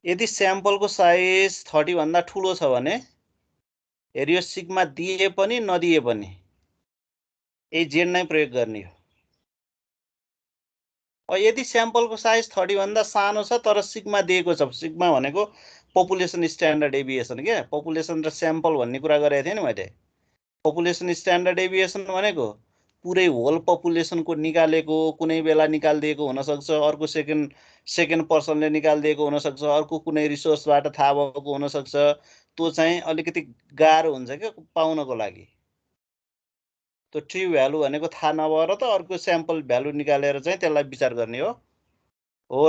यदि स्याम्पलको साइज 30 भन्दा ठुलो छ भने हेरियो सिग्मा दिए पनि नदिए पनि यही जेड नै प्रयोग गर्ने हो। यदि स्याम्पलको साइज 30 भन्दा सानो छ तर सिग्मा दिएको छ, सिग्मा भनेको पपुलेसन स्ट्यान्डर्ड डेभिएसन क्या, पपुलेसन र स्याम्पल भन्ने कुरा गरेको थिएँ नि मैले। पपुलेसन स्ट्यान्डर्ड डेभिएसन भनेको पुरै होल पपुलेसनको निकालेको, कुनै बेला निकालिदिएको हुनसक्छ, अर्को सेकेन्ड पर्सनले निकालिदिएको हुनसक्छ, अर्को कुनै रिसोर्सबाट थाहा भएको हुनसक्छ। त्यो चाहिँ अलिकति गाह्रो हुन्छ क्या पाउनको लागि। त्यो ट्रु भ्यालु भनेको थाहा नभएर त अर्को स्याम्पल भ्यालु निकालेर चाहिँ त्यसलाई विचार गर्ने हो।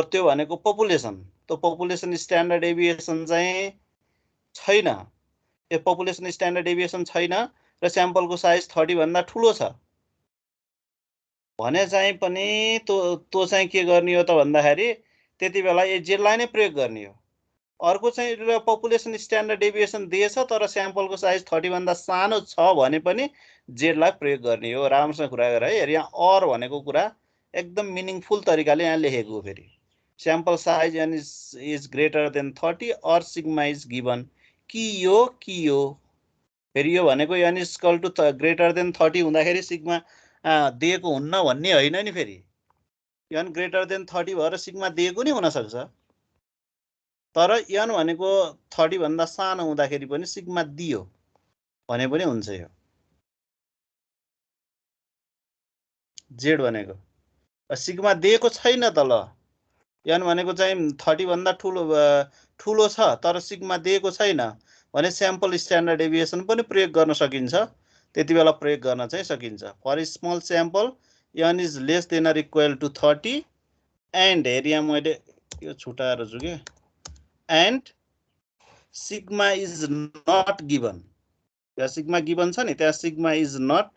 त्यो भनेको पपुलेसन, त्यो पपुलेसन स्ट्यान्डर्ड डेभिएसन चाहिँ छैन, यो पपुलेसन स्ट्यान्डर्ड डेभिएसन छैन र स्याम्पलको साइज 30 भन्दा ठुलो छ भने चाहिँ पनि त्यो चाहिँ के गर्ने हो त भन्दाखेरि त्यति बेला जेडलाई नै प्रयोग गर्ने हो। अर्को चाहिँ पपुलेसन स्ट्यान्डर्ड डेभिएसन दिएछ तर स्याम्पलको साइज 30 भन्दा सानो छ भने पनि जेडलाई प्रयोग गर्ने हो। राम्रोसँग कुरा गर है। यहाँ अर भनेको कुरा एकदम मिनिङफुल तरिकाले यहाँ लेखेको हो। फेरि sample size n is greater than 30 or sigma is given कि यो फेरि यो भनेको n is equal to greater than 30 हुँदाखेरि सिग्मा दिएको हुन्न भन्ने होइन नि। फेरि एन ग्रेटर देन 30 भएर सिग्मा दिएको नि हुनसक्छ, तर एन भनेको 30 भन्दा सानो हुँदाखेरि पनि सिग्मा दियो भने पनि हुन्छ। यो जेड भनेको सिग्मा दिएको छैन त, ल एन भनेको चाहिँ 30 भन्दा ठुलो छ तर सिग्मा दिएको छैन भने स्याम्पल स्ट्यान्डर्ड डेभिएसन पनि प्रयोग गर्न सकिन्छ। त्यति बेला प्रयोग गर्न चाहिँ सकिन्छ। For small sample n is less than or equal to 30 and हेर यहाँ मैले यो छुटाएर छु कि and sigma is not given. त्यहाँ सिग्मा गिभन छ नि, त्यहाँ सिग्मा इज नट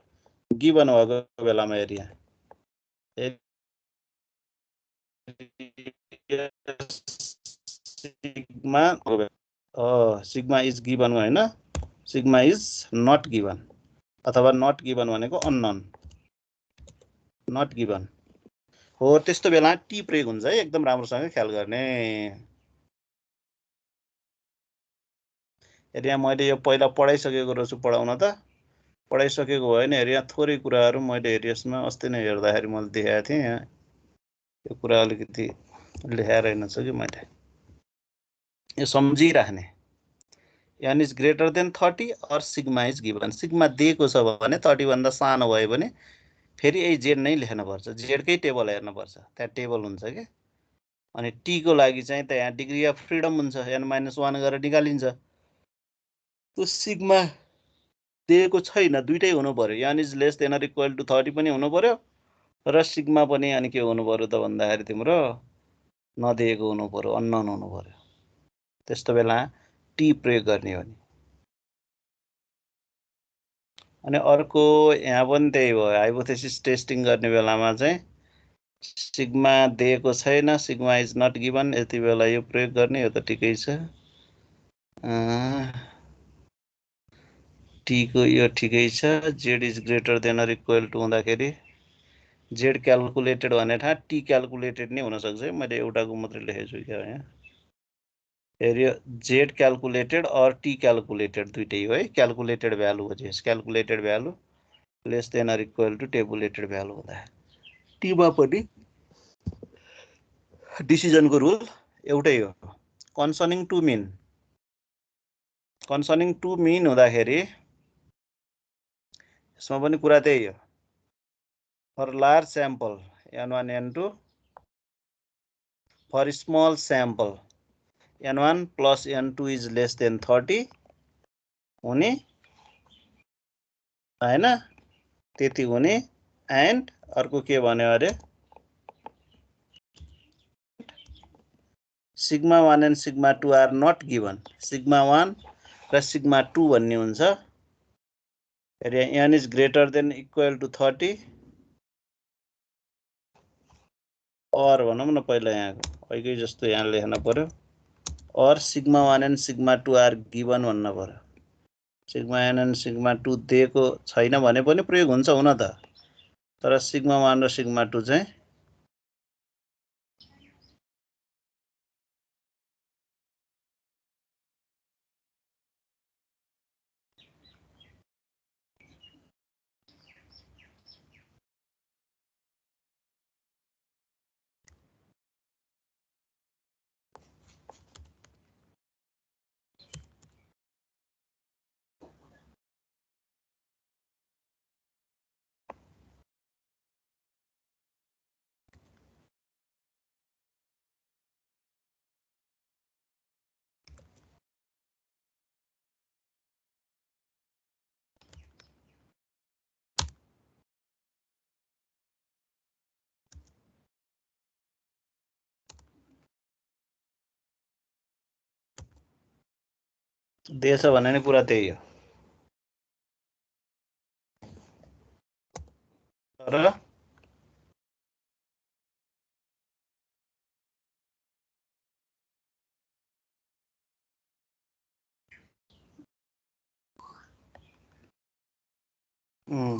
गिभन भएको बेलामा हेर यहाँ सिग्मा इज गिभन होइन, सिग्मा इज नट गिभन अथवा नट गिभन भनेको अननोन, नट गिभन हो। त्यस्तो बेला टी प्रयोग हुन्छ है। एकदम राम्रोसँग ख्याल गर्ने। यदि यहाँ मैले यो पहिला पढाइसकेको रहेछु, पढाउन त पढाइसकेको भयो भने हेर यहाँ थोरै कुराहरू मैले हेर यसमा अस्ति नै हेर्दाखेरि मैले देखाएको थिएँ। यहाँ यो कुरा अलिकति लेखाएर रहेनछ कि मैले, यो सम्झिराख्ने। N is greater than 30 or sigma is given. Sigma दिएको छ भने 30 भन्दा सानो भयो भने फेरि यही जेड नै लेख्नुपर्छ, जेडकै टेबल हेर्नुपर्छ, त्यहाँ टेबल हुन्छ कि। अनि टीको लागि चाहिँ त्यहाँ डिग्री अफ फ्रिडम हुन्छ, n-1 गरेर निकालिन्छ। त्यो सिग्मा दिएको छैन, दुइटै हुनु पर्यो, n is less than or equal to 30 पनि हुनु पर्यो र सिग्मा पनि अनि के हुनु पर्यो त भन्दाखेरि तिम्रो नदिएको हुनु पर्यो, अननोन हुनु पर्यो। त्यस्तो बेला टी प्रयोग गर्ने हो नि। अनि अर्को यहाँ पनि त्यही भयो, हाइपोथेसिस टेस्टिङ गर्ने बेलामा चाहिँ सिग्मा दिएको छैन, सिग्मा इज नट गिभन, यति बेला यो प्रयोग गर्ने हो त ठिकै छ। टीको यो ठिकै छ। Z is greater than or equal to हुँदाखेरि जेड क्यालकुलेटेड भने ठाउँ टी क्यालकुलेटेड नै हुनसक्छ है। मैले एउटाको मात्रै लेखेको छु क्या यहाँ। हेऱ्यो Z calculated or T calculated दुइटै हो है। क्यालकुलेटेड भ्यालु हो, जेस calculated value less than or equal to tabulated value हुँदा टीमा पनि डिसिजनको रुल एउटै हो। Concerning to mean, concerning to mean हुँदाखेरि यसमा पनि कुरा त्यही हो। For large sample n1 n2, for small sample n1 plus n2 is less than 30 हुने होइन, त्यति हुने। एन्ड अर्को के भन्यो अरे sigma 1 and sigma 2 are not given. Sigma 1 र सिग्मा 2 भन्ने हुन्छ। n is greater than equal to 30 और भनौँ न पहिला यहाँको अघि जस्तो यहाँ लेख्न पर्यो, और sigma 1 and sigma 2 are given भन्न पर्यो। सिग्मा 1 एन्ड सिग्मा 2 दिएको छैन भने पनि प्रयोग हुन्छ हुन त, तर सिग्मा 1 र सिग्मा 2 चाहिँ दिएछ भने नि कुरा त्यही हो। तर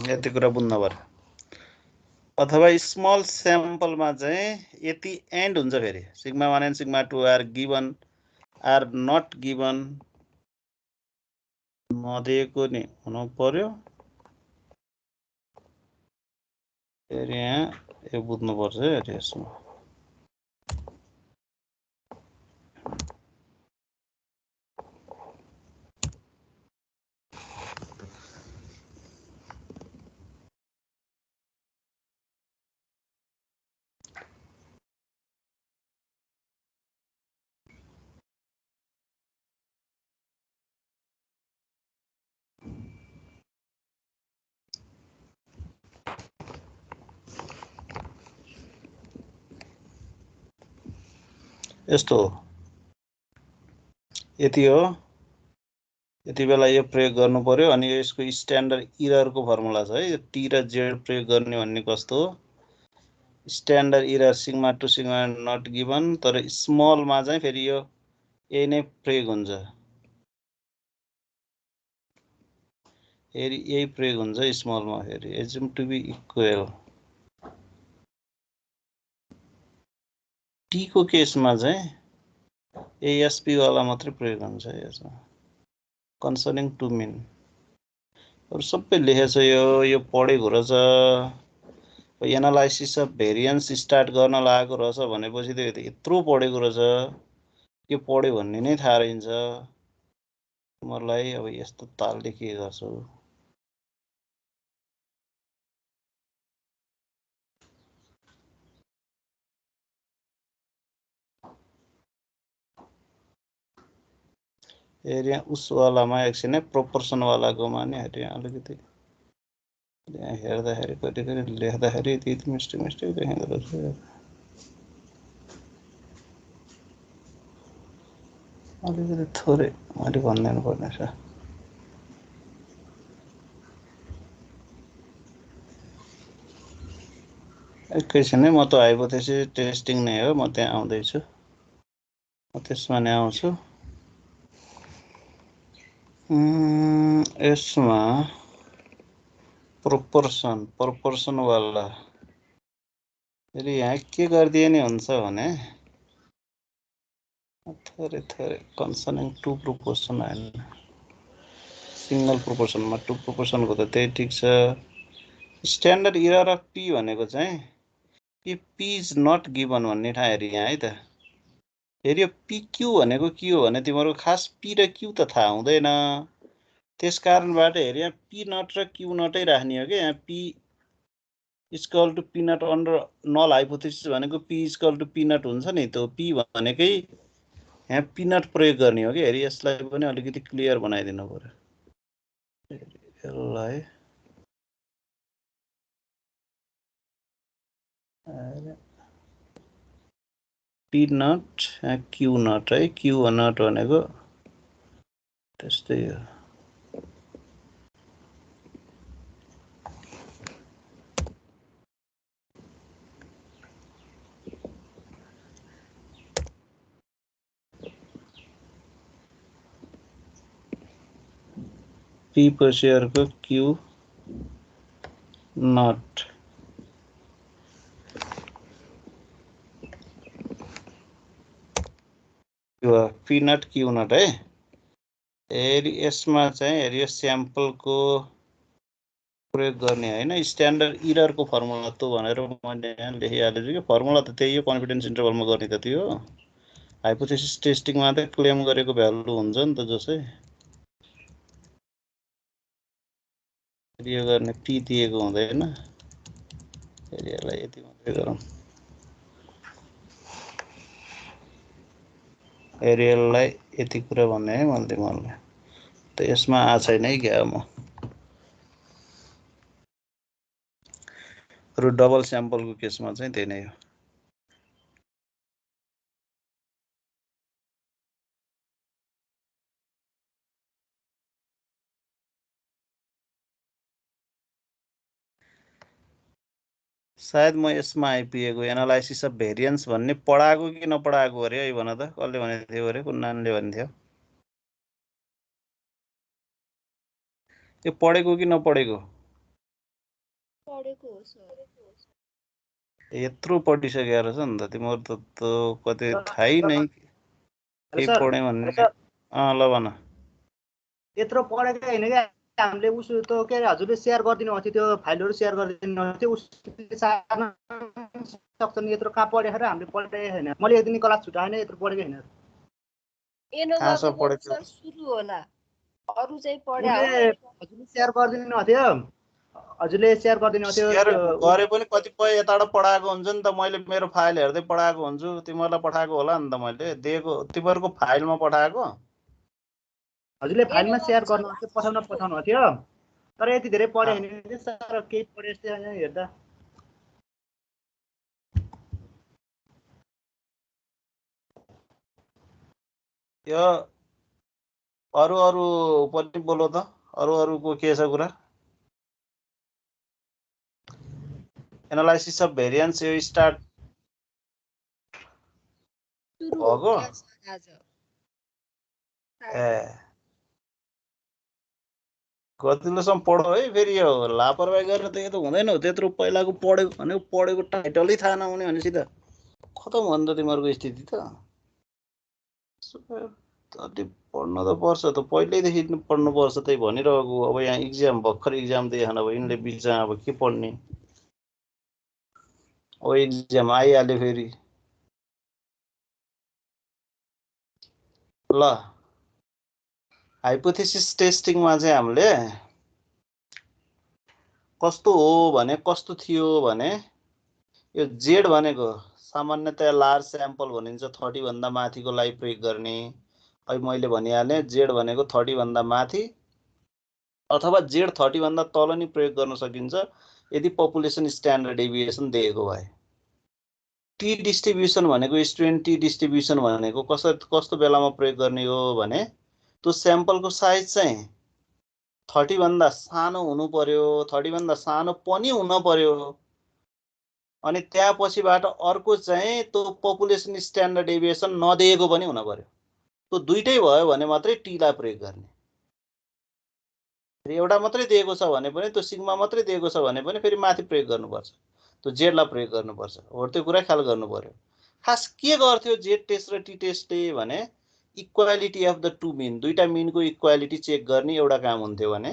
यति कुरा बुझ्नु पर्यो। अथवा स्मल स्याम्पलमा चाहिँ यति एन्ड हुन्छ फेरि sigma 1 and sigma 2 are given or not given नदिएको नि हुनु पर्यो। फेरि यहाँ यो बुझ्नुपर्छ है यसमा। यस्तो हो, यति हो। यति बेला यो प्रयोग गर्नु पर्यो। अनि यसको स्ट्यान्डर्ड इररको फर्मुला छ है, टी र जेड प्रयोग गर्ने भन्ने कस्तो हो। Standard error sigma 2 sigma not given, तर स्मलमा चाहिँ फेरि यो यही नै प्रयोग हुन्छ। फेरि यही प्रयोग हुन्छ स्मलमा। फेरि assume to be equal T को केसमा चाहिँ एएसपी वाला मात्रै प्रयोग हुन्छ यसमा। कन्सर्निङ टु मिन अरू सबै लेखेछ। यो पढेको रहेछ। एनालाइसिस अफ भेरिएन्स स्टार्ट गर्न लागेको रहेछ भनेपछि त यत्रो पढेको रहेछ। के पढ्यो भन्ने नै थाहा रहन्छ मलाई। अब यस्तो तालले के गर्छु। हेर यहाँ उसवालामा एकछिन है, प्रोपोर्सनवालाकोमा नि हेर यहाँ अलिकति यहाँ हेर्दाखेरि कतिकति लेख्दाखेरि त्यति मिस्टेक देखाइँदो रहेछ। अलिकति थोरै मैले भनिदिनु पर्ने छ। एकैछिन है, म त हाइपोथेसिस टेस्टिङ नै हो, म त्यहाँ आउँदैछु। म त्यसमा नै आउँछु। यसमा प्रोपोर्सनवाला फेरि यहाँ के गरिदिए नि हुन्छ भने थोरै कन्सर्निङ टु प्रोपोर्सन होइन, सिङ्गल प्रोपोर्सनमा टु प्रोपोर्सनको त त्यही ठिक छ। स्ट्यान्डर्ड इरर अफ पी भनेको चाहिँ पी इज नट गिभन भन्ने ठाउँ हेरि यहाँ है त। फेरि यो पिक्यू भनेको के हो भने तिम्रो खास पी र क्यू त थाहा हुँदैन। त्यस कारणबाट हेरि यहाँ पी नट र क्यू नटै राख्ने हो कि। यहाँ p equal to P naught under null hypothesis भनेको p equal to P naught हुन्छ नि। त्यो पी भनेकै यहाँ पी नट प्रयोग गर्ने हो कि। हेरि यसलाई पनि अलिकति क्लियर बनाइदिनु पर्यो। यसलाई पी नट क्यू नट है। क्यू नट भनेको त्यस्तै हो। पी पछि अर्को q naught. P not q naught है। हेरि यसमा चाहिँ हेरि यो स्याम्पलको प्रयोग गर्ने होइन, स्ट्यान्डर्ड इररको फर्मुला त भनेर मैले यहाँ लेखिहालेको छु कि। फर्मुला त त्यही हो, कन्फिडेन्स इन्टरभलमा गर्ने त त्यो हो। हाइपोथेसिस टेस्टिङमा त क्लेम गरेको भ्यालु हुन्छ नि त जसै। यो गर्ने पी दिएको हुँदैन। फेरि यसलाई यति मात्रै गरौँ। फेरि यसलाई यति कुरा भन्ने है मैले तिमीहरूलाई। त यसमा आ छैन है क्या म। रु डबल स्याम्पलको केसमा चाहिँ त्यही नै हो। सायद म यसमा आइपुगेको एनालाइसिस अफ भेरिएन्स भन्ने पढाएको कि नपढाएको अरे है भन त कसले भनेको थियो अरे कुन नानीले भन्थ्यो यो पढेको कि नपढेको पढेको हो सर यत्रो पढिसकेको रहेछ नि त तिम्रो त कतै थाहै नै के पढे भन्ने ल भन यत्रो पढेकै हैन के हामीले उसो त के हजुरले शेयर गर्दिनु भएको थियो त्यो फाइलहरु शेयर गर्दिनु भएको थियो उसले सार्न सक्छ नि यत्रो कहाँ पढेको र हामीले पढेकै हैन मैले एक दिन क्लास छुटाएन यत्रो पढेकै हैन एनोभाको सर सुरु होला अरु चाहिँ पढ्या हो हजुरले शेयर गर्दिनु भएको थियो हजुरले शेयर गर्दिनु भएको थियो गरे पनि कतिपय यताबाट पढाएको हुन्छ नि त मैले मेरो फाइल हेर्दै पढाएको हुन्छु तिमीहरुलाई पठाएको होला नि त मैले दिएको तिमीहरुको फाइलमा पठाएको हजुरले फाइलमा शेयर गर्नु थियो पठाउनु थियो तर यति धेरै पढे हैन सर केही पढे जस्तै हैन हेर्दा यो अरु पनि बोलो त अरुको के छ कुरा एनालाइसिस अफ भेरिएन्स यो स्टार्ट भएको कतिलेसम्म पढो है फेरि यो लापरवाही गरेर त यो त हुँदैन हो त्यत्रो पहिलाको पढेको भनेको पढेको टाइटलै थाहा नहुने भनेपछि त खतम हो नि त तिमीहरूको स्थिति त अलि पढ्न त पर्छ त पहिल्यैदेखि पढ्नुपर्छ त्यही भनिरहेको अब यहाँ इक्जाम भर्खर इक्जाम दिएन अब यिनले बिचमा अब के पढ्ने अब इक्जाम आइहाल्यो फेरि ल हाइपोथेसिस टेस्टिङमा चाहिँ हामीले कस्तो हो भने कस्तो थियो भने यो जेड भनेको सामान्यतया लार्ज स्याम्पल भनिन्छ 30 भन्दा माथिको लागि प्रयोग गर्ने अहिले मैले भनिहालेँ जेड भनेको 30 भन्दा माथि अथवा जेड 30 भन्दा तल नि प्रयोग गर्न सकिन्छ यदि पपुलेसन स्ट्यान्डर्ड डेभिएसन दिएको भए टी डिस्ट्रिब्युसन भनेको स्टुडेन्ट टी डिस्ट्रिब्युसन भनेको कस्तो बेलामा प्रयोग गर्ने हो भने त्यो स्याम्पलको साइज चाहिँ 30 भन्दा सानो हुनु पर्यो 30 भन्दा सानो पनि हुन पर्यो अनि त्यसपछिबाट अर्को चाहिँ त्यो पपुलेसन स्ट्यान्डर्ड डेभिएसन नदिएको पनि हुन पर्यो त्यो दुईटै भयो भने मात्रै टी लाई प्रयोग गर्ने एउटा मात्रै दिएको छ भने पनि त्यो सिग्मा मात्रै दिएको छ भने पनि फेरि माथि प्रयोग गर्नुपर्छ त्यो जेड लाई प्रयोग गर्नुपर्छ हो त्यो कुरा ख्याल गर्नु पर्यो खास के गर्थ्यो जेड टेस्ट र टी टेस्टले भने equality of the two mean दुईटा मिनको इक्वालिटी चेक गर्ने एउटा काम हुन्थ्यो भने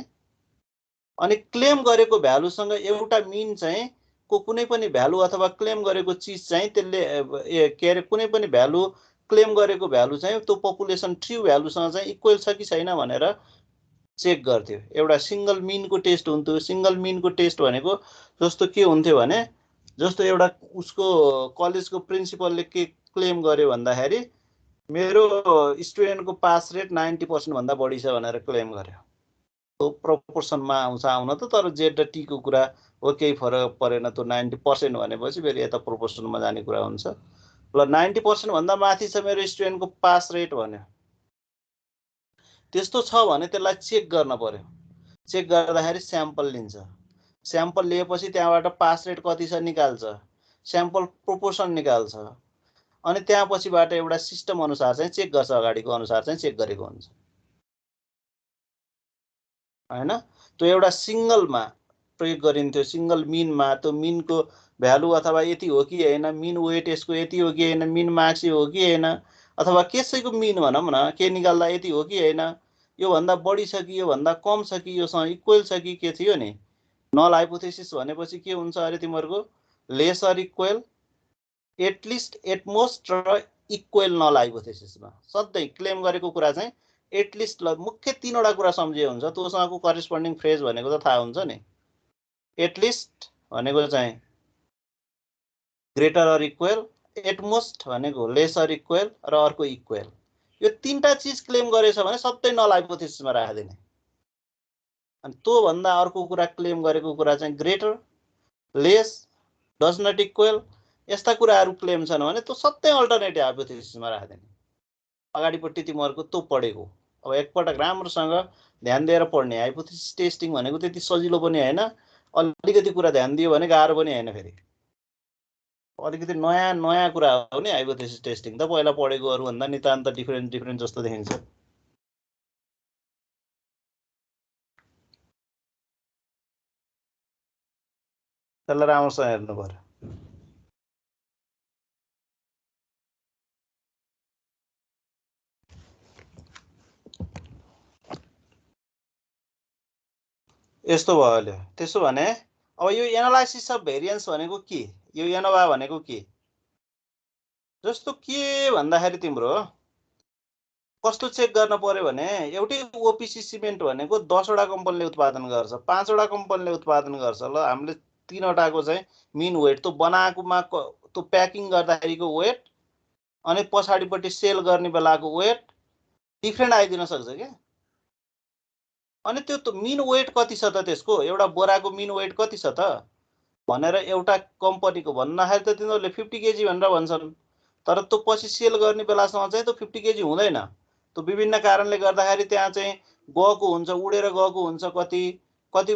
अनि क्लेम गरेको भ्यालुसँग एउटा मिन चाहिँ को कुनै पनि भ्यालु अथवा क्लेम गरेको चीज चाहिँ त्यसले के अरे कुनै पनि भ्यालु क्लेम गरेको भ्यालु चाहिँ त्यो पपुलेसन ट्रु भ्यालुसँग चाहिँ इक्वल छ कि छैन भनेर चेक गर्थ्यो एउटा सिंगल मिनको टेस्ट हुन्थ्यो सिंगल मिनको टेस्ट भनेको जस्तो के हुन्थ्यो भने जस्तो एउटा उसको कलेजको प्रिन्सिपलले के क्लेम गर्यो भन्दाखेरि मेरो स्टुडेन्टको पास रेट 90% भन्दा बढी छ भनेर क्लेम गर्यो त्यो प्रोपोर्सनमा आउन त तर जेड र टी को कुरा हो केही फरक परेन त्यो 90% भनेपछि फेरि यता प्रोपोर्सनमा जाने कुरा हुन्छ ल 90% भन्दा माथि छ मेरो स्टुडेन्टको पास रेट भन्यो त्यस्तो छ भने त्यसलाई चेक गर्न पर्यो चेक गर्दाखेरि स्याम्पल लिन्छ स्याम्पल लिएपछि त्यहाँबाट पास रेट कति छ निकाल्छ स्याम्पल प्रोपोर्सन निकाल्छ अनि त्यसपछिबाट एउटा सिस्टम अनुसार चाहिँ चेक गर्छ अगाडिको अनुसार चाहिँ चेक गरेको हुन्छ हैन त्यो एउटा सिंगलमा प्रयोग गरिन्थ्यो सिंगल मिनमा त्यो मिनको भ्यालु अथवा यति हो कि हैन मिन वेट यसको यति हो कि हैन मिन मार्क्स हो कि हैन अथवा कसैको मिन भनौं न के निकाल्दा यति हो कि हैन यो भन्दा बढी छ कि यो भन्दा कम छ कि योसँग इक्वल छ कि के थियो नि नल हाइपोथेसिस भनेपछि के हुन्छ अरे तिमीहरुको less or equal at least at most र इक्वल नल हाइपोथेसिसमा सधैं क्लेम गरेको कुरा चाहिँ एटलिस्ट ल मुख्य तीनवटा कुरा सम्झिए हुन्छ त्योसँगको करेस्पोन्डिङ फ्रेज भनेको त थाहा हुन्छ नि एटलिस्ट भनेको चाहिँ ग्रेटर अर इक्वल एटमोस्ट भनेको लेस अर इक्वल र अर्को इक्वल यो तीनटा चीज क्लेम गरेछ भने सधैं नल हाइपोथेसिसमा राख्दिने अनि त्यो भन्दा अर्को कुरा क्लेम गरेको कुरा चाहिँ greater less does not equal यस्ता कुराहरु क्लेम छन् भने त्यो सधैं अल्टरनेटिभ हाइपोथेसिसमा राख्दिने अगाडिपट्टि तिमीहरुको त्यो पढेको अब एकपटक राम्रोसँग ध्यान दिएर पढ्ने हाइपोथेसिस टेस्टिङ भनेको त्यति सजिलो पनि हैन अलिकति कुरा ध्यान दियो भने गाह्रो पनि हैन फेरि अलिकति नयाँ नयाँ कुरा हो नि हाइपोथेसिस टेस्टिङ त पहिला पढेकोहरूभन्दा नितान्त डिफ्रेन्ट जस्तो देखिन्छ। त्यसलाई राम्रोसँग हेर्नु पर्यो। यस्तो भयो अहिले। त्यसो भने अब यो एनालाइसिस अफ भेरिएन्स भनेको के, यो एनोभा भनेको के, जस्तो के भन्दाखेरि तिम्रो कस्तो चेक गर्न पर्यो भने एउटै ओपिसी सिमेन्ट भनेको 10 वटा कम्पनीले उत्पादन गर्छ, 5 वटा कम्पनीले उत्पादन गर्छ। ल हामीले 3 वटाको चाहिँ मिन वेट त्यो बनाएकोमा त्यो प्याकिङ गर्दाखेरिको वेट अनि पछाडिपट्टि सेल गर्ने बेलाको वेट डिफ्रेन्ट आइदिन सक्छ क्या। अनि त्यो मिन वेट कति छ त, त्यसको एउटा बोराको मिन वेट कति छ त भनेर एउटा कम्पनीको भन्दाखेरि त तिनीहरूले 50 केजी भनेर भन्छन्, तर त्यो पछि सेल गर्ने बेलासम्म चाहिँ त्यो 50 केजी हुँदैन। त्यो विभिन्न कारणले गर्दाखेरि त्यहाँ चाहिँ गएको हुन्छ, उडेर गएको हुन्छ कति कति,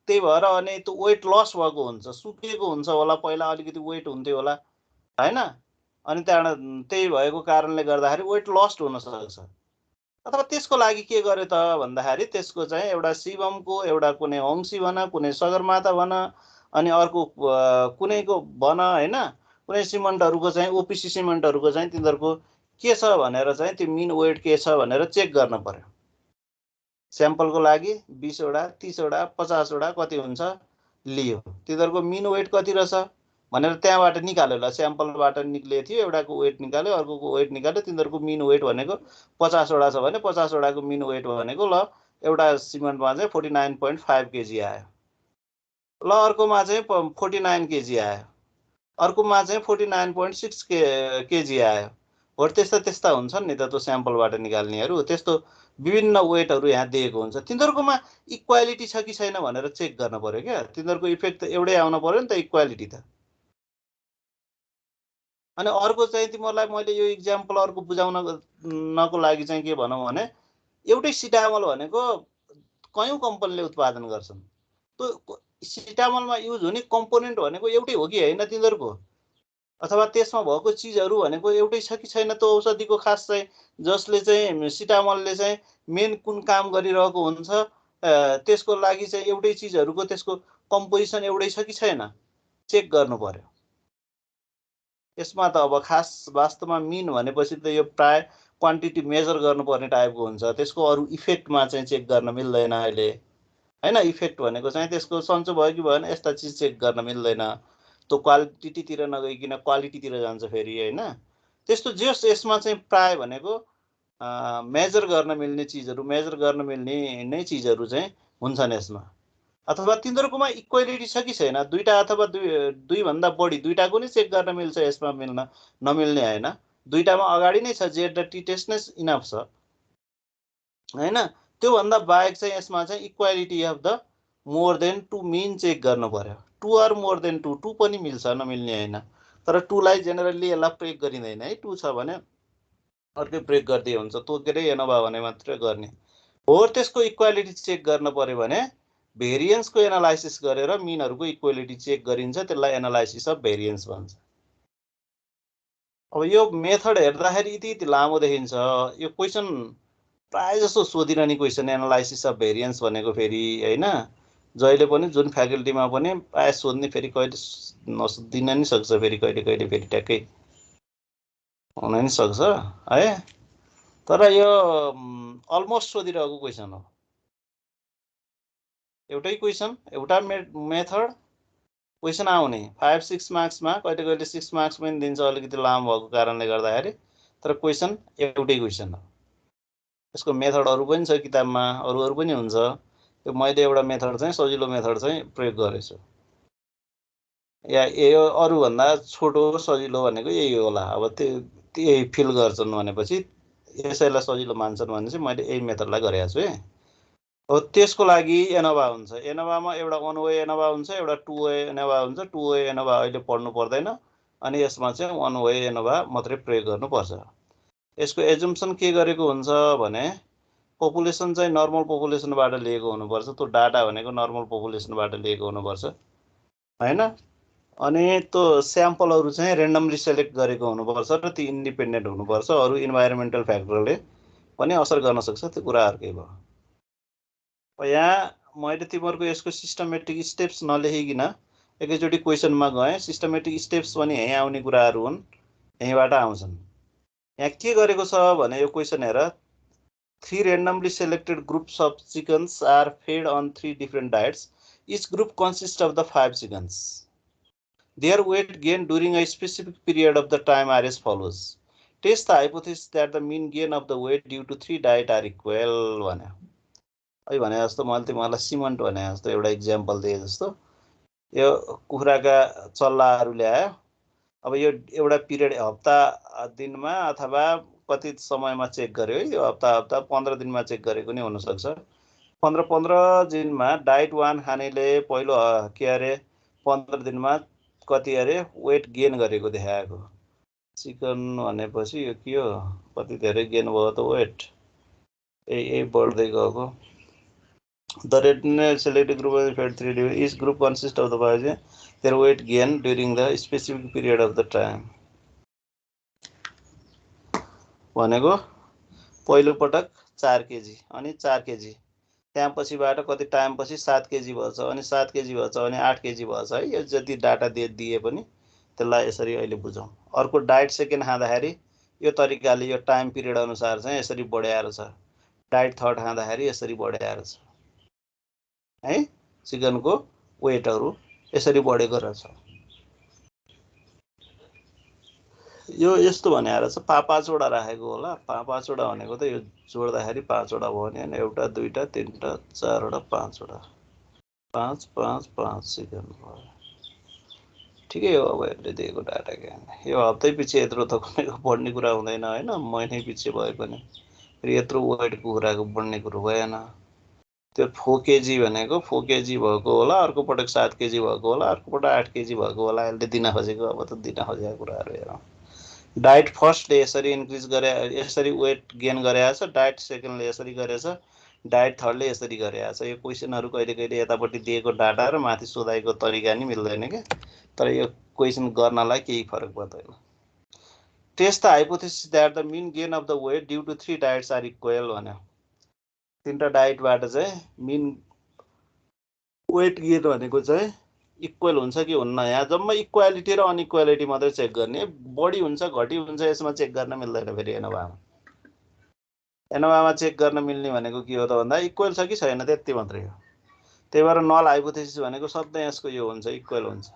त्यही भएर अनि त्यो वेट लस भएको हुन्छ, सुकेको हुन्छ होला, पहिला अलिकति वेट हुन्थ्यो होला हैन, अनि त्यहाँबाट त्यही भएको कारणले गर्दाखेरि वेट लस्ट हुन सक्छ। अथवा त्यसको लागि के गर्यो त भन्दाखेरि त्यसको चाहिँ एउटा शिवमको, एउटा कुनै होङ्सी भन, कुनै सगरमाथा भन, अनि अर्को कुनैको भन हैन, कुनै सिमेन्टहरूको चाहिँ ओपिसी सिमेन्टहरूको चाहिँ तिनीहरूको के छ भनेर चाहिँ त्यो मिन वेट के छ भनेर चेक गर्न पर्यो। स्याम्पलको लागि 20 वटा 30 वटा 50 वटा कति हुन्छ लियो, तिनीहरूको मिन वेट कति रहेछ भनेर त्यहाँबाट निकाल्यो। ल स्याम्पलबाट निक्लिएको थियो, एउटाको वेट निकाल्यो, अर्कोको वेट निकाल्यो, तिनीहरूको मिन वेट भनेको 50 वटा छ भने 50 वटाको मिन वेट भनेको ल एउटा सिमेन्टमा चाहिँ 49.5 केजी आयो। ल अर्कोमा चाहिँ 49 केजी आयो, अर्कोमा चाहिँ 49.6 केजी आयो। हो त्यस्ता हुन्छन् नि त त्यो स्याम्पलबाट निकाल्नेहरू, त्यस्तो विभिन्न वेटहरू यहाँ दिएको हुन्छ। तिनीहरूकोमा इक्वालिटी छ कि छैन भनेर चेक गर्न पर्यो क्या। तिनीहरूको इफेक्ट त एउटै आउन पर्यो नि त, इक्वालिटी त। अनि अर्को चाहिँ तिमीहरूलाई मैले यो इक्जाम्पल अर्को बुझाउनको लागि चाहिँ के भनौँ भने एउटै सिटामल भनेको कयौँ कम्पनीले उत्पादन गर्छन्, त्यो सिटामलमा युज हुने कम्पोनेन्ट भनेको एउटै हो कि होइन तिनीहरूको, अथवा त्यसमा भएको चिजहरू भनेको एउटै छ कि छैन त्यो औषधिको खास चाहिँ जसले चाहिँ सिटामलले चाहिँ मेन कुन काम गरिरहेको हुन्छ त्यसको लागि चाहिँ एउटै चिजहरूको त्यसको कम्पोजिसन एउटै छ कि छैन चेक गर्नु पर्यो। यसमा त अब खास वास्तवमा मिन भनेपछि त यो प्राय क्वान्टिटी मेजर गर्नुपर्ने टाइपको हुन्छ, त्यसको अरू इफेक्टमा चाहिँ चेक गर्न मिल्दैन अहिले हैन। इफेक्ट भनेको चाहिँ त्यसको सन्चो भयो कि भएन यस्ता चिज चेक गर्न मिल्दैन, त्यो क्वालिटीतिर नगइकन क्वालिटीतिर जान्छ फेरि हैन। त्यस्तो जस यसमा चाहिँ प्राय भनेको मेजर गर्न मिल्ने चिजहरू, मेजर गर्न मिल्ने नै चिजहरू चाहिँ हुन्छन् यसमा। अथवा तिनीहरूकोमा इक्वालिटी छ कि छैन, दुईटा अथवा दुई भन्दा बढी दुईटाको नै चेक गर्न मिल्छ यसमा, मिल्न नमिल्ने होइन, दुईटामा अगाडि नै छ जेड र टी टेस्ट नै इनफ छ हैन। त्योभन्दा बाहेक चाहिँ यसमा चाहिँ equality of the more than 2 mean check गर्नु पर्यो। 2 अर मोर देन 2, 2 पनि मिल्छ नमिल्ने होइन, तर 2 लाई जेनरली यसलाई प्रयोग गरिँदैन है। 2 छ भने अर्कै प्रयोग गर्दै हुन्छ, तोकेरै एनोभा भने मात्रै गर्ने हो। त्यसको इक्वालिटी चेक गर्न पर्यो भने भेरिएन्सको एनालाइसिस गरेर मिनहरूको इक्वालिटी चेक गरिन्छ, त्यसलाई एनालाइसिस अफ भेरिएन्स भन्छ। अब यो मेथड हेर्दाखेरि यति लामो देखिन्छ। यो क्वेसन प्राय जसो सोधिरहने क्वेसन एनालाइसिस अफ भेरिएन्स भनेको फेरि हैन, जहिले पनि जुन फ्याकल्टीमा पनि प्राय सोध्ने, फेरि कहिले नसोधिन नि सक्छ, फेरि कहिले कहिले फेरि ट्याक्कै हुन नि सक्छ है, तर यो अलमोस्ट सोधिरहेको क्वेसन हो। एउटै क्वेसन, एउटा मेथड, क्वेसन आउने 5-6 मार्क्समा, कहिले कहिले 6 मार्क्स पनि दिन्छ अलिकति लामो भएको कारणले गर्दाखेरि, तर क्वेसन एउटै क्वेसन हो। यसको मेथडहरू पनि छ किताबमा, अरू पनि हुन्छ। यो मैले एउटा मेथड चाहिँ सजिलो मेथड चाहिँ प्रयोग गरेछु, या यो अरूभन्दा छोटो सजिलो भनेको यही होला। अब त्यही फिल गर्छन् भनेपछि यसैलाई सजिलो मान्छन् भने चाहिँ मैले यही मेथडलाई गरेको छु है। हो त्यसको लागि एनोभा हुन्छ, एनोभामा एउटा 1 वे एनोभा हुन्छ, एउटा 2 वे एनोभा हुन्छ। 2 वे एनोभा अहिले पढ्नु पर्दैन, अनि यसमा चाहिँ 1 वे एनोभा मात्रै प्रयोग गर्नुपर्छ। यसको एजुम्सन के गरेको हुन्छ भने पपुलेसन चाहिँ नर्मल पपुलेसनबाट लिएको हुनुपर्छ, त्यो डाटा भनेको नर्मल पपुलेसनबाट लिएको हुनुपर्छ हैन। अनि त्यो स्याम्पलहरू चाहिँ रेन्डमली सेलेक्ट गरेको हुनुपर्छ र ती इन्डिपेन्डेन्ट हुनुपर्छ। अरू इन्भाइरोमेन्टल फ्याक्टरले पनि असर गर्न सक्छ, त्यो कुरा अर्कै भयो। यहाँ मैले तिमीहरूको यसको सिस्टमेटिक स्टेप्स नलेखिकन एकैचोटि क्वेसनमा गएँ। सिस्टमेटिक स्टेप्स पनि यहीँ आउने कुराहरू हुन्, यहीँबाट आउँछन्। यहाँ के गरेको छ भने यो क्वेसन हेर, 3 randomly selected groups of chickens are fed on 3 different diets. Each group consists of the 5 chickens. Their weight gain during a specific period of the time are as follows. Test the hypothesis that the mean gain of the weight due to 3 diet are equal. भने जस्तो मैले तिमीहरूलाई cement भने जस्तो एउटा example दिए जस्तो यो कुखुराका चल्लाहरू ल्यायो। अब यो एउटा पिरियड हप्ता दिनमा अथवा कति समयमा चेक गर्यो, यो हप्ता 15 दिनमा चेक गरेको नि हुनसक्छ। 15 दिनमा डाइट 1 खानेले पहिलो के अरे 15 दिनमा कति अरे वेट गेन गरेको देखाएको। चिकन भनेपछि यो के हो, कति धेरै गेन भयो त वेट, यही बढ्दै गएको। The randomly selected group is fed 3 days. Each group consists of the following. Their weight gain during the specific period of the time. भनेको पहिलो पटक 4 केजी अनि 4 केजी, त्यहाँ पछिबाट कति टाइम पछि 7 केजी भएछ अनि 7 केजी भएछ अनि 8 केजी भएछ है। यो जति डाटा दिए पनि त्यसलाई यसरी अहिले बुझौँ। अर्को डाइट सेकेन्ड खाँदाखेरि यो तरिकाले यो टाइम पिरियड अनुसार चाहिँ यसरी बढाएर छ। डाइट थर्ड खाँदाखेरि यसरी बढाएर छ है। चिकनको वेटहरू यसरी बढेको रहेछ। यो यस्तो भनेर छ 5-5वटा राखेको होला। 5-5वटा भनेको त यो जोड्दाखेरि 5वटा भयो नि हैन। एउटा दुईटा तीनटा चारवटा 5वटा, 5 5 5 चिकन भयो। ठिकै हो। अब यसले दिएको डाटा के यो हप्तै पछि यत्रो त कुनैको बढ्ने कुरा हुँदैन हैन, महिनै पछि भए पनि फेरि यत्रो वेट कुखुराको बढ्ने कुरो भएन। त्यो 4 केजी भनेको 4 केजी भएको होला, अर्को पटक 7 केजी भएको होला, अर्को पटक 8 केजी भएको होला। यसले दिन खोजेको अब त दिन खोजेको कुराहरू हेरौँ। डाइट फर्स्टले यसरी इन्क्रिज गरे, यसरी वेट गेन गरेको छ। डाइट सेकेन्डले यसरी गरेछ, डाइट थर्डले यसरी गरेको छ। यो क्वेसनहरू कहिले कहिले यतापट्टि दिएको डाटा र माथि सोधाइको तरिका नि मिल्दैन के, तर यो क्वेसन गर्नलाई केही फरक पर्दैन। Test the hypothesis that the mean gain of the weight due to 3 diets are equal भन्यो। 3टा डाइटबाट चाहिँ मिन वेट गेन भनेको चाहिँ इक्वल हुन्छ कि हुन्न। यहाँ जम्मै इक्वालिटी र अनइक्वालिटी मात्रै चेक गर्ने, बढी हुन्छ घटी हुन्छ यसमा चेक गर्न मिल्दैन। फेरि एनोभामा चेक गर्न मिल्ने भनेको के हो त भन्दा इक्वल छ कि छैन त्यति मात्रै हो। त्यही भएर नल हाइपोथेसिस भनेको सधैँ यसको यो हुन्छ, इक्वल हुन्छ।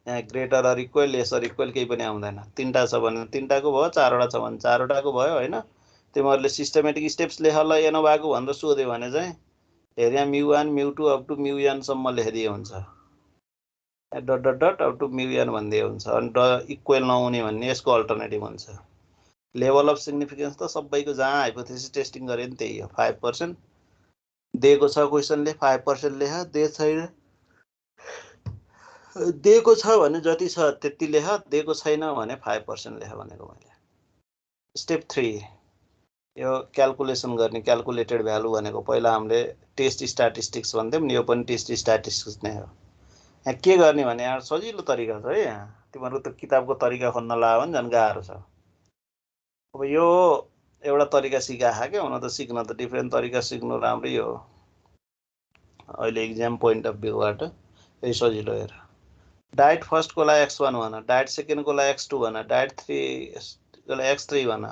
यहाँ greater or equal, less or equal केही पनि आउँदैन। 3टा छ भने 3टाको भयो, 4वटा छ भने 4वटाको भयो हैन। तिमीहरूले सिस्टमेटिक स्टेप्स लेख ल एनोभाको भनेर सोध्यो भने चाहिँ हेर यहाँ μ1 μ2 अप टु μn सम्म लेखिदिए हुन्छ। Dot dot dot up to μn भन्दिए हुन्छ। अनि इक्वल नहुने भन्ने यसको अल्टरनेटिभ हुन्छ। लेभल अफ सिग्निफिकेन्स त सबैको जहाँ हाइपोथेसिस टेस्टिङ गरे नि त्यही हो। 5% दिएको छ क्वेसनले 5% लेख, दिएको छ भने जति छ त्यति लेख, दिएको छैन भने 5% लेख भनेको मैले। स्टेप 3 यो क्याल्कुलेसन गर्ने, क्याल्कुलेटेड भ्यालु भनेको पहिला हामीले टेस्ट स्ट्याटिस्टिक्स भन्थ्यौँ नि, यो पनि टेस्ट स्ट्याटिस्टिक्स नै हो। यहाँ के गर्ने भने यहाँ सजिलो तरिका छ है। यहाँ तिमीहरू त किताबको तरिका खोज्न लाग्यो भने झन् गाह्रो छ। अब यो एउटा तरिका सिकाखा के, हुन त सिक्न त डिफ्रेन्ट तरिका सिक्नु राम्रै हो। अहिले इक्जाम पोइन्ट अफ भ्यूबाट यही सजिलो हेर। डाइट फर्स्टको लागि x1 भन, डाइट सेकेन्डको लागि x2 भन, डाइट 3को लागि x3 भन।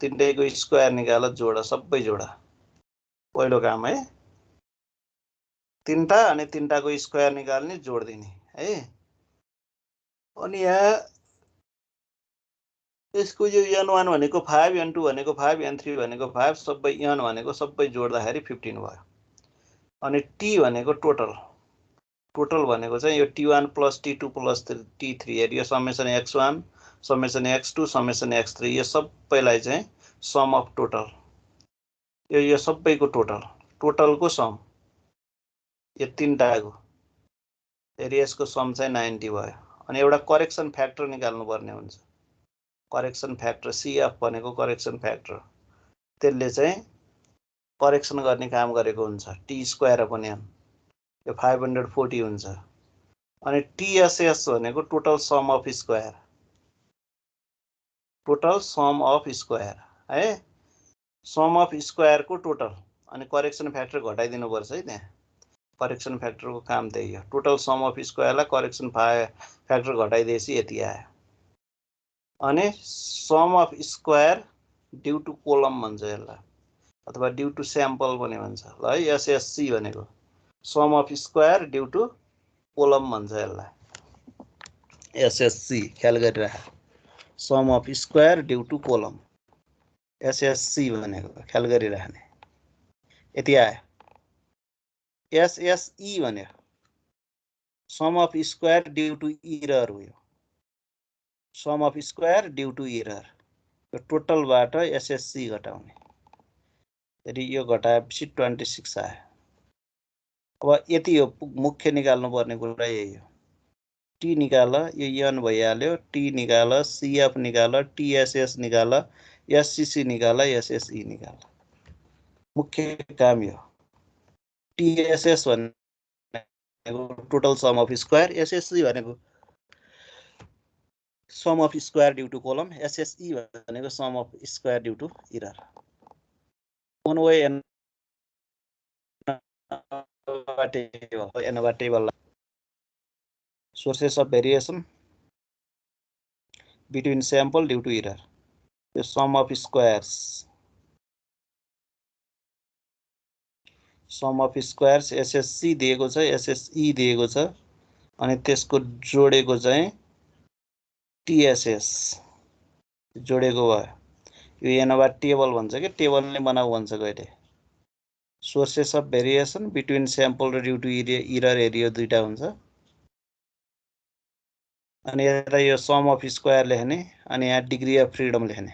3टैको स्क्वायर निकाल, जोड, सबै जोड। पहिलो काम है 3टा अनि 3टाको स्क्वायर निकाल्ने, जोड दिने है। अनि यहाँ यसको यो n1 भनेको 5, n2 भनेको 5, n3 भनेको 5, सबै n भनेको सबै जोड्दाखेरि 15 भयो। अनि t भनेको टोटल, टोटल भनेको चाहिँ यो t1 + t2 + t3 यो summation x1 summation x2 summation x3 यो सबैलाई चाहिँ सम अफ टोटल, यो सबैको टोटल, टोटलको सम यो 3टाको फेरि यसको सम चाहिँ 90 भयो। अनि एउटा करेक्सन फ्याक्टर निकाल्नु पर्ने हुन्छ। करेक्सन फ्याक्टर CF भनेको करेक्सन फ्याक्टर, त्यसले चाहिँ करेक्सन गर्ने काम गरेको हुन्छ। t² पनि यो 540 हुन्छ। अनि टीएसएस भनेको total sum of square, total sum of square है, सम अफ स्क्वायरको टोटल। अनि करेक्सन फ्याक्टर घटाइदिनु पर्छ है, त्यहाँ करेक्सन फ्याक्टरको काम त्यही हो। टोटल सम अफ स्क्वायरलाई करेक्सन फ्याक्टर घटाइदिएपछि यति आयो। अनि sum of square due to column भन्छ यसलाई, अथवा ड्यु टु स्याम्पल पनि भन्छ ल है। एसएससी भनेको sum of square due to column भन्छ यसलाई, एसएससी ख्याल गरिराख, sum of square due to column, SSC भनेको ख्याल गरिराख्ने। यति आयो। एसएसई भन्यो sum of square due to error हो, sum of square due to error. यो टोटलबाट एसएससी घटाउने, यदि यो घटाएपछि 26 आयो। अब यति हो, मुख्य निकाल्नु पर्ने कुरा यही हो। टी निकाल, यो एन भइहाल्यो, टी निकाल, सिएफ निकाल, टीएसएस निकाल, एससीसी निकाल, एसएसई निकाल। मुख्य काम यो। टीएसएस भनेको total sum of square, SSC भनेको sum of square due to column, SSE भनेको sum of square due to error. one way ANOVA table sources of variation between sample due to error, the sum of squares, sum of squares SSC दिएको छ, SSE दिएको छ, अनि त्यसको जोडेको चाहिँ TSS जोडेको भयो। यो ANOVA टेबल भन्छ कि टेबलले बनाऊ भन्छ कहिले। Sources of variation between sample र ड्यु टु इरर एरिया दुईटा हुन्छ। अनि यता यो सम अफ स्क्वायर लेख्ने, अनि यहाँ डिग्री अफ फ्रिडम लेख्ने,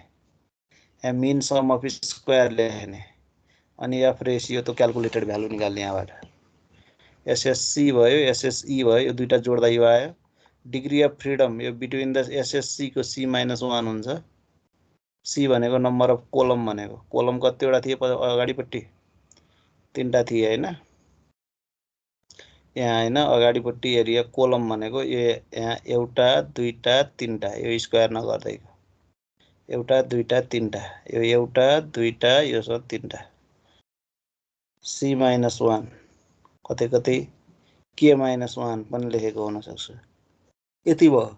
यहाँ मिन सम अफ स्क्वायर लेख्ने, अनि एफ रेसियो त क्याल्कुलेटेड भ्यालु निकाल्ने यहाँबाट। एसएससी भयो, एसएसई भयो, यो दुईटा जोड्दा यो आयो। डिग्री अफ फ्रिडम यो बिट्विन द एसएससी को C-1 हुन्छ। सी भनेको नम्बर अफ कोलम भनेको, कोलम कतिवटा थिए अगाडिपट्टि, 3टा थिए हैन, यहाँ हैन अगाडिपट्टि एरिया कोलम भनेको यहाँ एउटा दुईटा तीनटा, यो स्क्वायर नगर्दैको एउटा दुईटा तीनटा, यो एउटा दुईटा यो सब तीनटा, C-1 कतै कतै K-1 पनि लेखेको हुन सक्छ। यति भयो।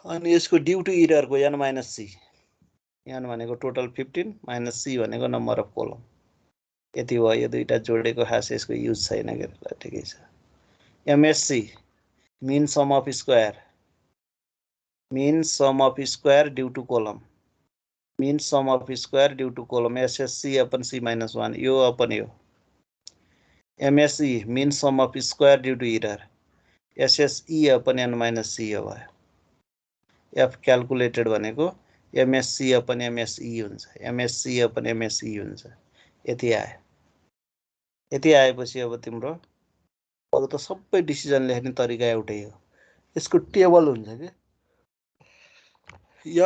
अनि यसको ड्यु टु इररको N-C, N भनेको टोटल 15 माइनस C भनेको नम्बर अफ कोलम। यति भयो। यो दुईटा जोडेको खास यसको युज छैन के, ल ठिकै छ। MSC mean sum of square, mean sum of square due to column, mean sum of square due to column, SSC upon C-1 यो अपन यो। MSE mean sum of square due to error, SSE upon N-C हो भयो। F calculated भनेको MSC upon MSE हुन्छ, MSC upon MSE हुन्छ। यति आयो। यति आएपछि अब तिम्रो अरु त सबै डिसिजन लेख्ने तरिका एउटै हो। यसको टेबल हुन्छ के,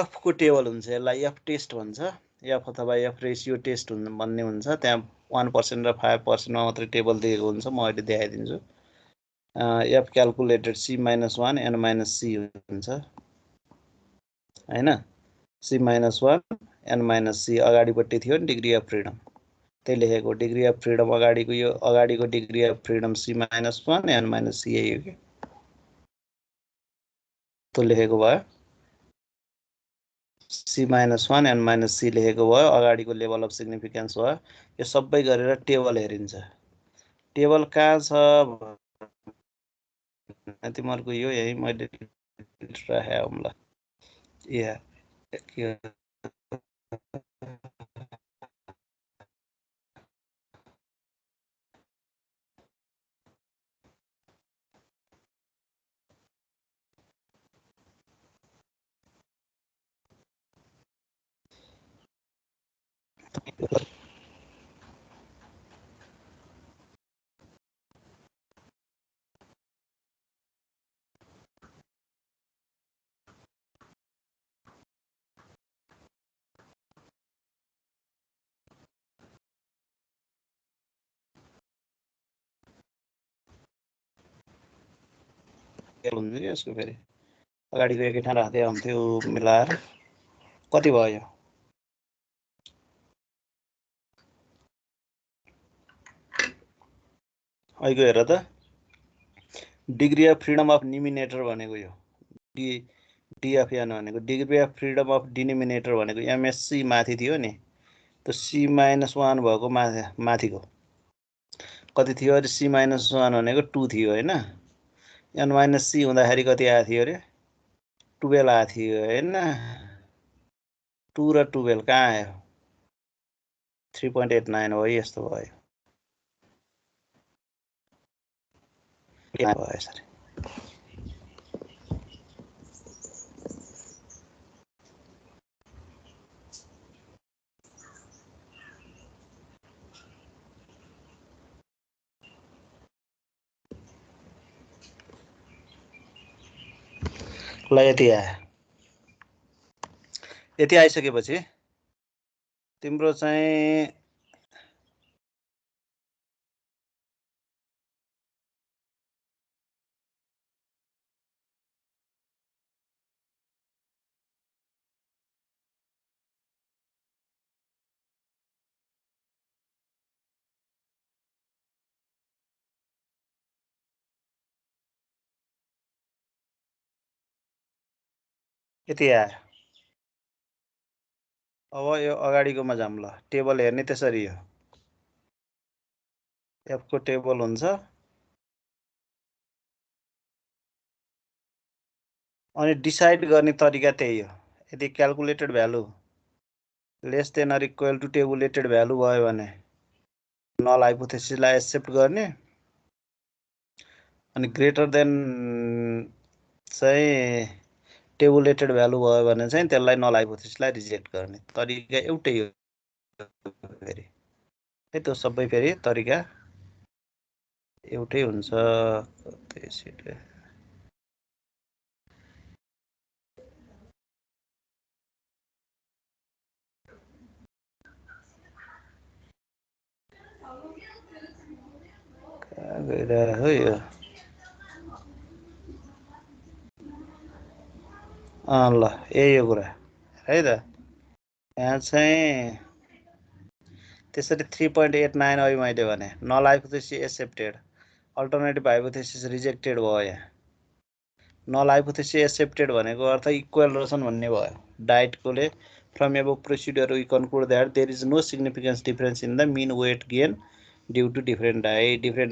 F को टेबल हुन्छ, यसलाई F टेस्ट भन्छ, F अथवा F रेसियो टेस्ट भन्ने हुन्छ। त्यहाँ 1% र 5% मा मात्रै टेबल दिएको हुन्छ, म अहिले देखाइदिन्छु। F क्याल्कुलेटेड C-1 N-C हुन्छ हैन, C-1 N-C अगाडिपट्टि थियो नि डिग्री अफ फ्रिडम, त्यही लेखेको। डिग्री अफ फ्रिडम अगाडिको, यो अगाडिको degree of freedom C-1 N-C यही हो कि, त्यो लेखेको भयो। C-1 N-C लेखेको भयो, अगाडिको लेभल अफ सिग्निफिकेन्स भयो। यो सबै गरेर टेबल हेरिन्छ। टेबल कहाँ छ तिमीहरुको, यो यही मैले राखे हुम्ला, यहाँ के हुन्छ कि यसको फेरि अगाडिको एकै ठाउँ राख्दै आउँथ्यो मिलाएर कति भयो अहिलेको हेर त डिग्री अफ फ्रिडम अफ निमिनेटर भनेको यो डिएफएन भनेको degree of freedom of denominator भनेको एमएससी माथि थियो नि त्यो C-1 भएको माथिको कति थियो अरे C-1 भनेको 2 थियो हैन n-c हुँदाखेरि कति आएको थियो अरे 12 आएको थियो हैन 2 र 12 कहाँ आयो 3.89 हो यस्तो भयो यसरी ल यति आयो यति आइसकेपछि तिम्रो चाहिँ यति आयो अब यो अगाडिकोमा जाम ल टेबल हेर्ने त्यसरी हो एफ को टेबल हुन्छ अनि डिसाइड गर्ने तरिका त्यही हो यदि calculated value less than or equal to tabulated value भयो भने नल हाइपोथेसिसलाई एक्सेप्ट गर्ने अनि ग्रेटर देन चाहिँ टेबुलेटेड भ्यालु भयो भने चाहिँ त्यसलाई नल हाइपोथेसिसलाई रिजेक्ट गर्ने तरिका एउटै हो फेरि है त्यो सबै फेरि तरिका एउटै हुन्छ त्यसैले गइरहेको यो ल यही हो कुरा है त यहाँ चाहिँ त्यसरी 3.89 अघि मैले भने null hypothesis accepted alternative hypothesis rejected भयो यहाँ नल हाइपोथेसिस एक्सेप्टेड भनेको अर्थ इक्वल रहेछन् भन्ने भयो डाइटकोले from above procedure we conclude that there is no significance difference in the mean weight gain due to different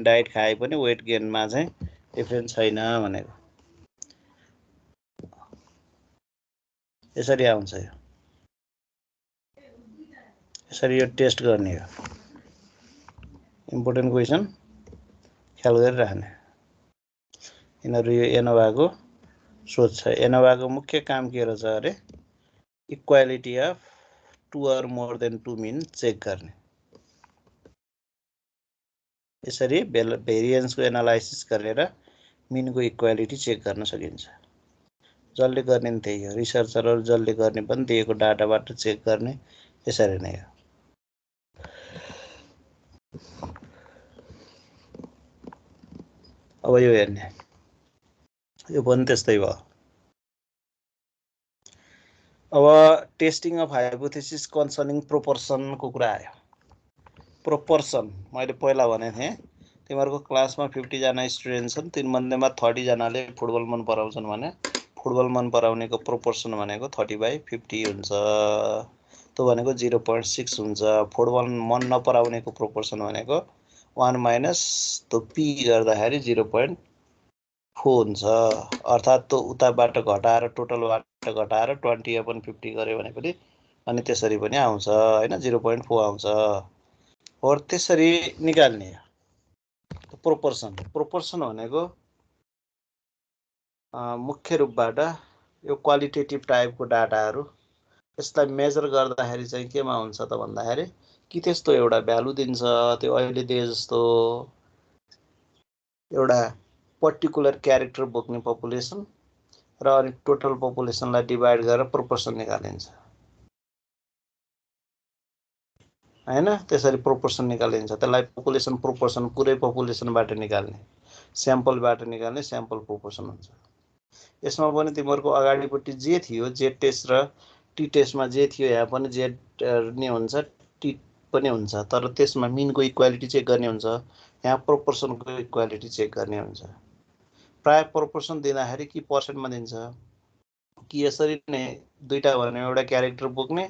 diet खाए पनि वेट गेनमा चाहिँ डिफरेन्स छैन भनेको यसरी आउँछ यो यसरी यो टेस्ट गर्ने हो इम्पोर्टेन्ट क्वेसन ख्याल गरिराख्ने यिनीहरू यो एनोभाको सोच छ एनोभाको मुख्य काम के रहेछ अरे equality of 2 or more than 2 mean check गर्ने यसरी भेरिएन्सको एनालाइसिस गरेर मिनको इक्वालिटी चेक गर्न सकिन्छ जसले गर्ने नि त्यही हो रिसर्चरहरू जसले गर्ने पनि दिएको डाटाबाट चेक गर्ने यसरी नै हो अब यो हेर्ने यो पनि त्यस्तै भयो अब टेस्टिङ अफ हाइपोथेसिस कन्सर्निङ प्रोपोर्सनको कुरा आयो प्रोपोर्सन मैले पहिला भनेको थिएँ तिमीहरूको क्लासमा 50 जना स्टुडेन्ट छन् तीमध्येमा 30 जनाले फुटबल मन पराउँछन् भने फुटबल मन पराउनेको प्रोपोर्सन भनेको 30/50 हुन्छ त्यो भनेको 0.6 हुन्छ फुटबल मन नपराउनेको प्रोपोर्सन भनेको 1 माइनस त्यो पी गर्दाखेरि 0.4 हुन्छ अर्थात् त्यो उताबाट घटाएर टोटलबाट घटाएर 20/50 गर्यो भने पनि अनि त्यसरी पनि आउँछ हैन 0.4 आउँछ और त्यसरी निकाल्ने प्रोपोर्सन भनेको मुख्य रूपबाट यो क्वालिटेटिभ टाइपको डाटाहरू यसलाई मेजर गर्दाखेरि चाहिँ केमा हुन्छ त भन्दाखेरि कि त्यस्तो एउटा भ्यालु दिन्छ त्यो अहिले दिए जस्तो एउटा पर्टिकुलर क्यारेक्टर बोक्ने पपुलेसन र अनि टोटल पपुलेसनलाई डिभाइड गरेर प्रोपोर्सन निकालिन्छ हैन त्यसरी प्रोपोर्सन निकालिन्छ त्यसलाई पपुलेसन प्रोपोर्सन पुरै पपुलेसनबाट निकाल्ने स्याम्पलबाट निकाल्ने स्याम्पल प्रोपोर्सन हुन्छ यसमा पनि तिमीहरूको अगाडिपट्टि जे थियो जेड टेस्ट र टी टेस्टमा जे थियो यहाँ पनि जेड नै हुन्छ टी पनि हुन्छ, तर त्यसमा मिनको इक्वालिटी चेक गर्ने हुन्छ, यहाँ प्रोपोर्सनको इक्वालिटी चेक गर्ने हुन्छ। प्राय प्रोपोर्सन दिँदाखेरि कि पर्सेन्टमा दिन्छ कि यसरी नै दुईटा भने एउटा क्यारेक्टर बोक्ने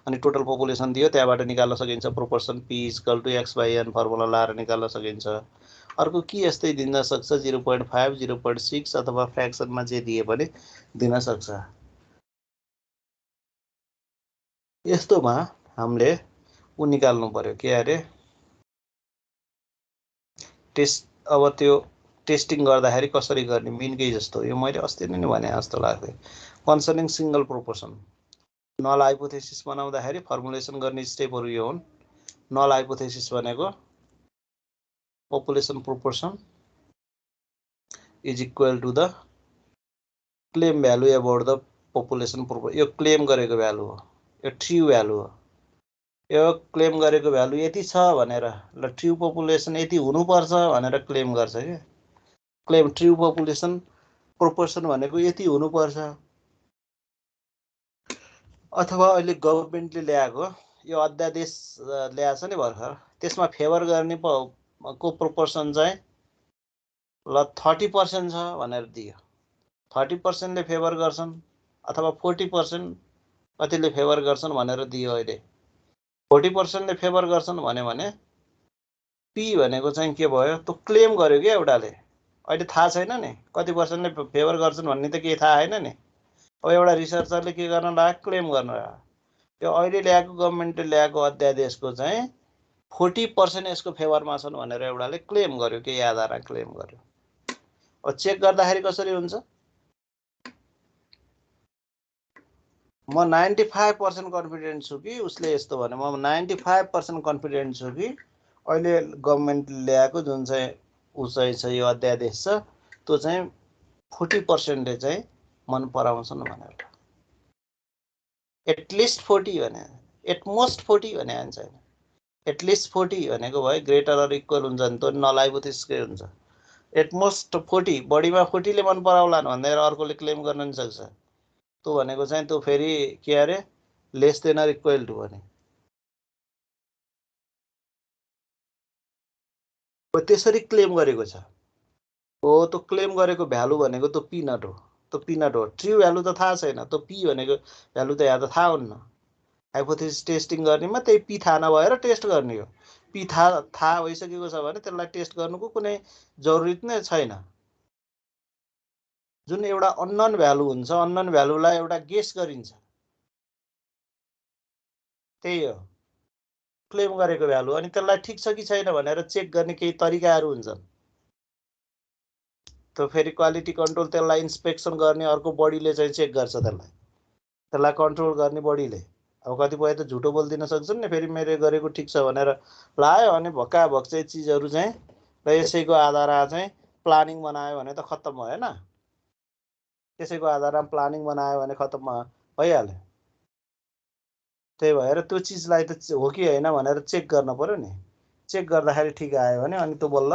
अनि टोटल पपुलेसन दियो त्यहाँबाट निकाल्न सकिन्छ proportion p equal to x by n formula लाएर निकाल्न सकिन्छ। अर्को कि यस्तै दिन सक्छ 0.5 0.6 अथवा फ्र्याक्सनमा जे दिए पनि दिन सक्छ। यस्तोमा हामीले उ निकाल्नु पर्यो के अरे टेस्ट। अब त्यो टेस्टिङ गर्दाखेरि कसरी गर्ने मिनकै जस्तो यो मैले अस्ति नै भने जस्तो लाग्थ्यो। Concerning single proportion null hypothesis बनाउँदाखेरि फर्मुलेसन गर्ने स्टेपहरू यो हुन्। नल हाइपोथेसिस भनेको population proportion is equal to the claim value about the population proportion. यो क्लेम गरेको भ्यालु हो, यो ट्रु भ्यालु हो। यो क्लेम गरेको भ्यालु यति छ भनेर ल ट्रु पपुलेसन यति हुनुपर्छ भनेर क्लेम गर्छ के। क्लेम ट्रु पपुलेसन प्रोपोर्सन भनेको यति हुनुपर्छ। अथवा अहिले गभर्नमेन्टले ल्याएको यो अध्यादेश ल्याएछ नि भर्खर, त्यसमा फेभर गर्ने को प्रोपोर्सन चाहिँ ल 30% छ भनेर दियो। 30%ले फेभर गर्छन् अथवा 40% कतिले फेभर गर्छन् भनेर दियो। अहिले 40%ले फेभर गर्छन् भने पी भनेको चाहिँ के भयो त्यो क्लेम गर्यो क्या एउटाले। अहिले थाहा छैन नि कति पर्सेन्टले फेभर गर्छन् भन्ने त केही थाहा छैन नि। अब एउटा रिसर्चरले के गर्न लाग्यो क्लेम गर्न लाग्यो। यो अहिले ल्याएको गभर्नमेन्टले ल्याएको अध्यादेशको चाहिँ 40% यसको फेभरमा छन् भनेर एउटाले क्लेम गर्यो, केही आधारमा क्लेम गर्यो। अब चेक गर्दाखेरि कसरी हुन्छ? म 95% कन्फिडेन्ट छु कि उसले यस्तो भने म 95% कन्फिडेन्ट छु कि अहिले गभर्नमेन्टले ल्याएको जुन चाहिँ उसै छ यो अध्यादेश छ त्यो चाहिँ 40%ले चाहिँ मन पराउँछन् भनेर। एटलिस्ट 40 भने एटमोस्ट 40 भने छैन। एटलिस्ट 40 भनेको भयो ग्रेटर अर इक्वल हुन्छ नि त नल हाइपोथेसिसकै हुन्छ। एटमोस्ट 40 बढीमा 40 ले मन पराउलान् भनेर अर्कोले क्लेम गर्न नि सक्छ। त्यो भनेको चाहिँ त्यो फेरि के अरे less than or equal to भने त्यसरी क्लेम गरेको छ। हो त्यो क्लेम गरेको भ्यालु भनेको त्यो पिनट हो। त्यो पिनट हो। ट्रु भ्यालु त थाहा छैन। त्यो पी भनेको भ्यालु त यहाँ त थाहा हुन्न। हाइपोथेसिस टेस्टिङ गर्नेमा त्यही पी थाहा नभएर टेस्ट गर्ने हो। पी थाहा भइसकेको छ भने त्यसलाई टेस्ट गर्नुको कुनै जरुरत नै छैन। जुन एउटा अननोन भ्यालु हुन्छ अननोन भ्यालुलाई एउटा गेस गरिन्छ, त्यही हो क्लेम गरेको भ्यालु। अनि त्यसलाई ठिक छ कि छैन भनेर चेक गर्ने केही तरिकाहरू हुन्छन्। त्यो फेरि क्वालिटी कन्ट्रोल त्यसलाई इन्स्पेक्सन गर्ने अर्को बडीले चाहिँ चेक गर्छ। त्यसलाई कन्ट्रोल गर्ने बडीले। अब कतिपय त झुटो बोलिदिन सक्छन् नि, फेरि मेरो गरेको ठिक छ भनेर लायो अनि भक्काभक चाहिँ चिजहरू चाहिँ र यसैको आधारमा चाहिँ प्लानिङ बनायो भने त खत्तम भयो हैन। त्यसैको आधारमा प्लानिङ बनायो भने खत्तम भइहाल्यो। त्यही भएर त्यो चिजलाई त हो कि होइन भनेर चेक गर्न पर्यो नि। चेक गर्दाखेरि ठिक आयो भने अनि त्यो बल्ल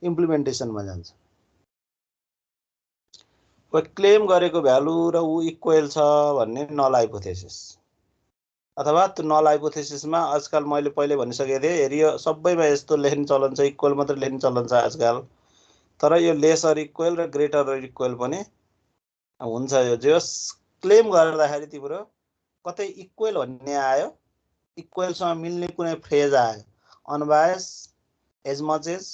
इम्प्लिमेन्टेसनमा जान्छ। क्लेम गरेको भ्यालु र ऊ इक्वल छ भन्ने नल हाइपोथेसिस। अथवा त्यो नल हाइपोथेसिसमा आजकल मैले पहिले भनिसकेको थिएँ हेरियो सबैमा यस्तो लेख्ने चलन छ, इक्वल मात्र लेख्ने चलन छ आजकल। तर यो लेस अर इक्वल र ग्रेटर अर इक्वल पनि हुन्छ। यो जो क्लेम गर्दाखेरि तिम्रो कतै इक्वल भन्ने आयो, इक्वलसँग मिल्ने कुनै फ्रेज आयो, अनबायस, एज मच एज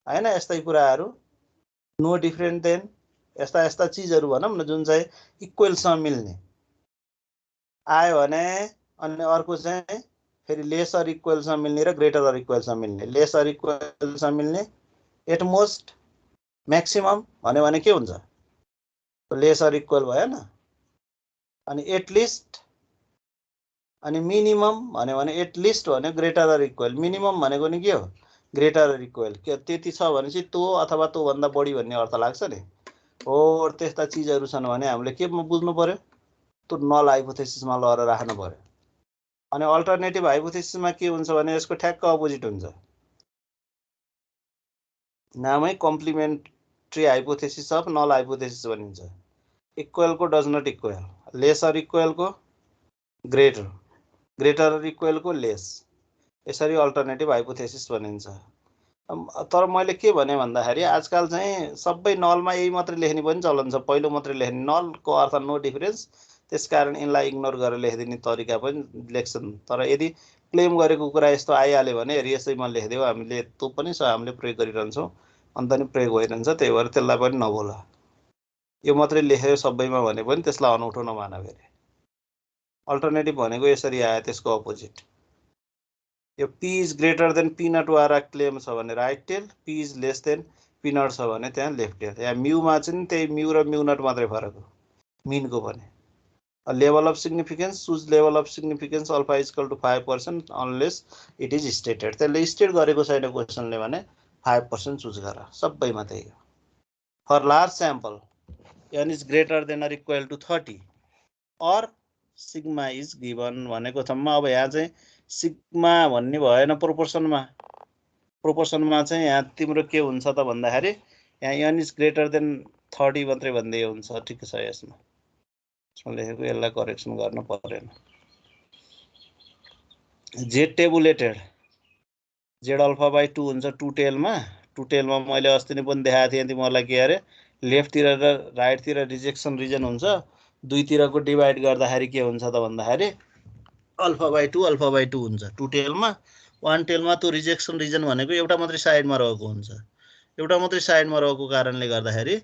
हैन, यस्तै कुराहरू, नो डिफरेन्ट देन, यस्ता चिजहरू भनौँ न जुन चाहिँ इक्वलसँग मिल्ने आयो भने अनि अर्को चाहिँ फेरि लेस अर इक्वलसँग मिल्ने र ग्रेटर अर इक्वलसँग मिल्ने। लेस अर इक्वलसँग मिल्ने एटमोस्ट म्याक्सिमम भन्यो भने के हुन्छ? लेस अर इक्वल भयो न। अनि एटलिस्ट अनि मिनिमम भन्यो भने एटलिस्ट भन्यो ग्रेटर अर इक्वल, मिनिमम भनेको नि के हो? Greater or equal. के त्यति छ भने चाहिँ त्यो अथवा त्यो भन्दा बढी भन्ने अर्थ लाग्छ नि। हो त्यस्ता चिजहरू छन् भने हामीले के बुझ्नु पर्यो? त्यो नल हाइपोथेसिसमा लगेर राख्नु पर्यो। अनि अल्टरनेटिभ हाइपोथेसिसमा के हुन्छ भने यसको ठ्याक्क अपोजिट हुन्छ। नामै complementary hypothesis of null hypothesis भनिन्छ। इक्वलको does not equal, less or इक्वलको ग्रेटर, ग्रेटर अर इक्वलको लेस, यसरी अल्टरनेटिभ हाइपोथेसिस भनिन्छ। तर मैले के भने भन्दाखेरि आजकल चाहिँ सबै नलमा यही मात्रै लेख्ने पनि चलन छ, पहिलो मात्रै लेख्ने, नलको अर्थ नो डिफरेन्स, त्यसकारण यिनलाई इग्नोर गरेर लेखिदिने तरिका पनि लेख्छन्। तर यदि क्लेम गरेको कुरा यस्तो आइहाल्यो भने यसैमा लेखिदियो, हामीले त्यो पनि हामीले प्रयोग गरिरहन्छौँ, अन्त नि प्रयोग भइरहन्छ, त्यही भएर त्यसलाई पनि नबोला। यो मात्रै लेख्यो सबैमा भने पनि त्यसलाई अनौठो नमान फेरि। अल्टरनेटिभ भनेको यसरी आयो, त्यसको अपोजिट। यो p is greater than p naught वाला क्लेम छ भने right tail, p is less than p naught छ भने त्यहाँ लेफ्ट टेल। यहाँ म्यूमा चाहिँ त्यही म्यू र म्यू नट मात्रै फरक हो, मिनको पनि। Level of significance, choose level of significance alpha is equal to 5% unless it is stated. त्यसले स्टेट गरेको छैन क्वेसनले भने 5% चुज गर, सबैमा त्यही हो। For large sample n is greater than or equal to 30 or sigma is given भनेको ठाउँमा अब यहाँ चाहिँ सिग्मा भन्ने भएन, प्रोपोर्सनमा। प्रोपोर्सनमा चाहिँ यहाँ तिम्रो के हुन्छ त भन्दाखेरि यहाँ n इज ग्रेटर देन 30 मात्रै भन्दै हुन्छ। ठिक छ, यसमा लेखेको यसलाई करेक्सन गर्न परेन। Z tabulated Z alpha by 2 हुन्छ टु टेलमा। टु टेलमा मैले अस्ति नै पनि देखाएको थिएँ तिमीहरूलाई के अरे, लेफ्टतिर र राइटतिर रिजेक्सन रिजन हुन्छ, दुईतिरको डिभाइड गर्दाखेरि के हुन्छ त भन्दाखेरि अल्फा बाई 2 हुन्छ टु टेलमा। वान टेलमा त्यो रिजेक्सन रिजन भनेको एउटा मात्रै साइडमा रहेको हुन्छ, एउटा मात्रै साइडमा रहेको कारणले गर्दाखेरि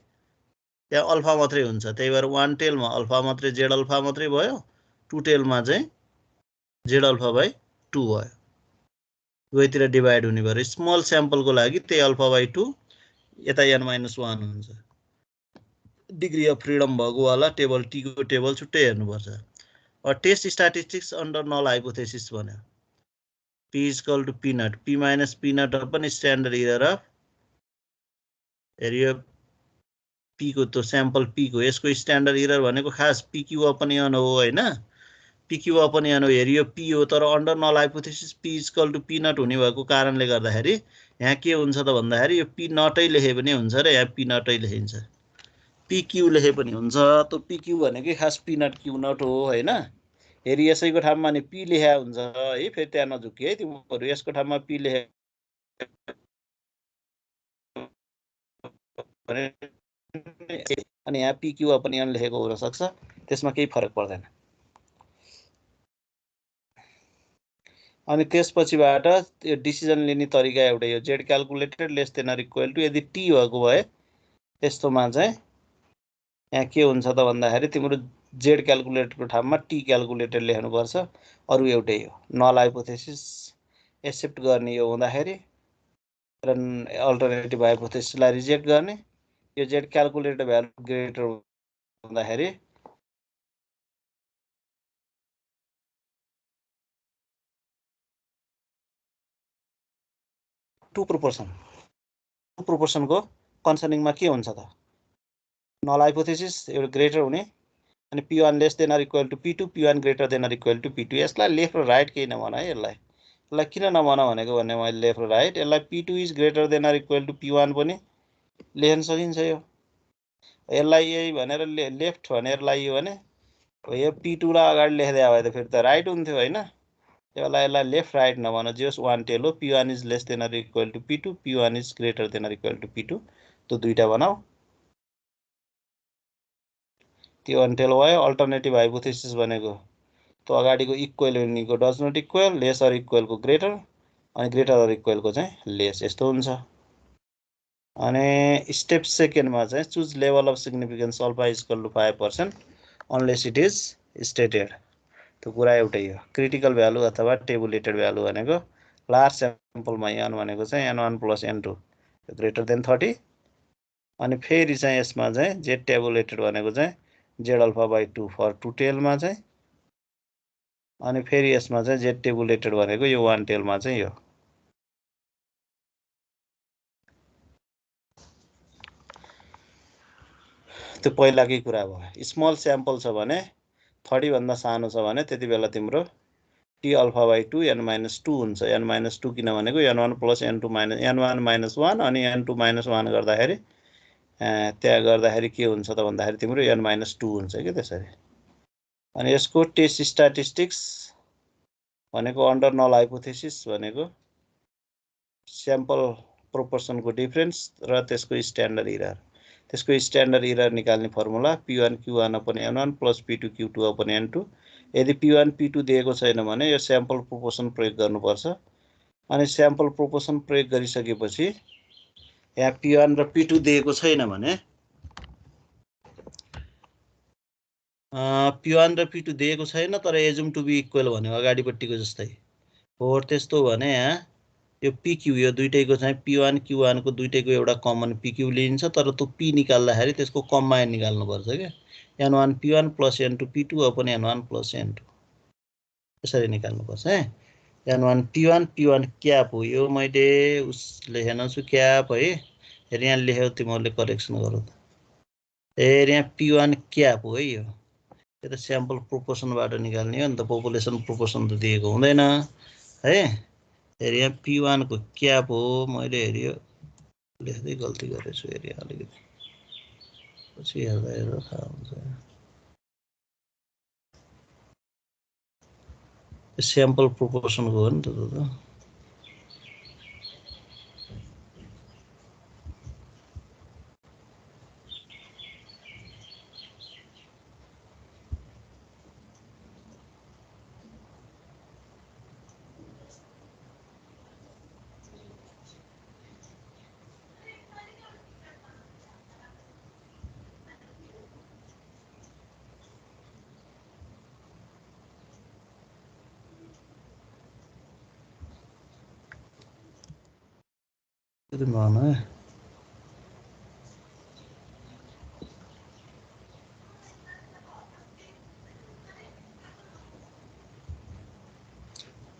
त्यहाँ अल्फा मात्रै हुन्छ, त्यही भएर वान टेलमा अल्फा मात्रै, जेड अल्फा मात्रै भयो, टु टेलमा चाहिँ जेड अल्फा बाई 2 भयो, दुवैतिर डिभाइड हुने भएर स्मल स्याम्पलको लागि त्यही अल्फा बाई 2 यता n-1 हुन्छ। डिग्री अफ फ्रिडम भएकोवाला टेबल टीको टेबल छुट्टै हेर्नुपर्छ। Test statistics under null hypothesis भन्यो, P is equal to P naught, P minus P naught पनि स्ट्यान्डर्ड इरर अफ, हेरियो पीको त्यो स्याम्पल पीको, यसको स्ट्यान्डर्ड इरर भनेको खास पीक्यू अपन एन हो होइन, पीक्यू अपन एन हो, हेरियो पी हो, तर under null hypothesis p is equal to P naught हुने भएको कारणले गर्दाखेरि यहाँ के हुन्छ त भन्दाखेरि यो पी नटै लेखे पनि हुन्छ र यहाँ पी नटै लेखिन्छ, पीक्यू लेखे पनि हुन्छ। त्यो पीक्यू भनेकै खास पी नट क्यू नट हो होइन। हेरि यसैको ठाउँमा नि पी लेखा हुन्छ है, फेरि त्यहाँ नझुक्की है तिमीहरू, यसको ठाउँमा पी लेखे अनि यहाँ पीक्यू पनि एन लेखेको हुनसक्छ, त्यसमा केही फरक पर्दैन। अनि त्यसपछिबाट त्यो डिसिजन लिने तरिका एउटै हो, Z calculated less than or equal to, यदि टी भएको भए त्यस्तोमा चाहिँ यहाँ के हुन्छ त भन्दाखेरि तिम्रो जेड क्यालकुलेटरको ठाउँमा टी क्यालकुलेटेड लेख्नुपर्छ, अरू एउटै हो। नल हाइपोथेसिस एक्सेप्ट गर्ने यो हुँदाखेरि र अल्टरनेटिभ हाइपोथेसिसलाई रिजेक्ट गर्ने, यो जेड क्यालकुलेटेड भ्यालु ग्रेटर हुँदाखेरि टु प्रोपोर्सनको कन्सर्निङमा के हुन्छ त, नल हाइपोथेसिस एउटा ग्रेटर हुने, अनि p1 less than or equal to p2, p1 greater than or equal to p2। यसलाई लेफ्ट र राइट केही नभन है, यसलाई किन नभन भनेको भने मैले लेफ्ट र राइट, यसलाई p2 is greater than or equal to p1 पनि लेख्न सकिन्छ। यसलाई यही भनेर लेफ्ट भनेर लाग्यो भने यो p2 लाई अगाडि लेख्दै भए त फेरि त राइट हुन्थ्यो होइन। यसलाई लेफ्ट राइट नभन, जस वान टेल हो, p1 is less than or equal to p2, p1 is greater than or equal to p2, त्यो दुईटा बनाऊ, त्यो अन्टेल भयो। अल्टरनेटिभ हाइपोथेसिस भनेको त्यो अगाडिको इक्वल हुनेको does not equal, less or इक्वलको ग्रेटर, अनि ग्रेटर अर इक्वलको चाहिँ लेस, यस्तो हुन्छ। अनि स्टेप सेकेन्डमा चाहिँ choose level of significance alpha is equal to 5% unless it is stated, त्यो कुरा एउटै हो। क्रिटिकल भ्यालु अथवा टेबुलेटेड भ्यालु भनेको लार्ज स्याम्पलमा n भनेको चाहिँ n1 plus n2 greater than 30, अनि फेरि चाहिँ यसमा चाहिँ जेड टेबुलेटेड भनेको चाहिँ Z alpha by 2 for two टेलमा चाहिँ, अनि फेरि यसमा चाहिँ जेड टेबुलेटेड भनेको यो वान टेलमा चाहिँ यो। त्यो पहिलाकै कुरा भयो। स्मल स्याम्पल छ भने 30 भन्दा सानो छ भने त्यति बेला तिम्रो टी अल्फा बाई 2 n-2 हुन्छ। n-2 किन भनेको n1 प्लस n1 माइनस 1 अनि n2 माइनस 1 गर्दाखेरि त्यहाँ गर्दाखेरि के हुन्छ त भन्दाखेरि तिम्रो n-2 हुन्छ के त्यसरी। अनि यसको टेस्ट स्ट्याटिस्टिक्स भनेको अन्डर नल हाइपोथेसिस भनेको स्याम्पल प्रोपोर्सनको डिफरेन्स र त्यसको स्ट्यान्डर्ड इरर। त्यसको स्ट्यान्डर्ड इरर निकाल्ने formula P1 Q1 upon N1 plus P2 Q2 upon N2। यदि P1 P2 दिएको छैन भने यो स्याम्पल प्रोपोर्सन प्रयोग गर्नुपर्छ। अनि स्याम्पल प्रोपोर्सन प्रयोग गरिसकेपछि यहाँ P1 र P2 दिएको छैन भने P1 र P2 दिएको छैन तर एजुम टु बी इक्वल भन्यो अगाडिपट्टिको जस्तै हो। त्यस्तो भने यहाँ यो PQ यो दुईटैको चाहिँ P1 Q1 को दुईटैको एउटा कमन PQ लिइन्छ तर त्यो P निकाल्दाखेरि त्यसको कम्बाइन निकाल्नुपर्छ के। N1 P1 plus N2 P2 upon N1 plus N2 यसरी निकाल्नुपर्छ है। N1 P1 क्याप हो यो मैले उस लेखेन छु क्याप है। हेर यहाँ लेख्यो तिमीहरूले करेक्सन गरौ त। हेर यहाँ P1 क्याप हो है यो त स्याम्पल प्रोपोर्सनबाट निकाल्ने हो नि त। पपुलेसन प्रोपोर्सन त दिएको हुँदैन है। हेर यहाँ P1 को क्याप हो। मैले हेरियो लेख्दै गल्ती गरेछु हेर यहाँ अलिकति पछि हेर्दा हेर्दा थाहा हुन्छ। स्याम्पल प्रोपोर्सनको हो नि त त्यो त। है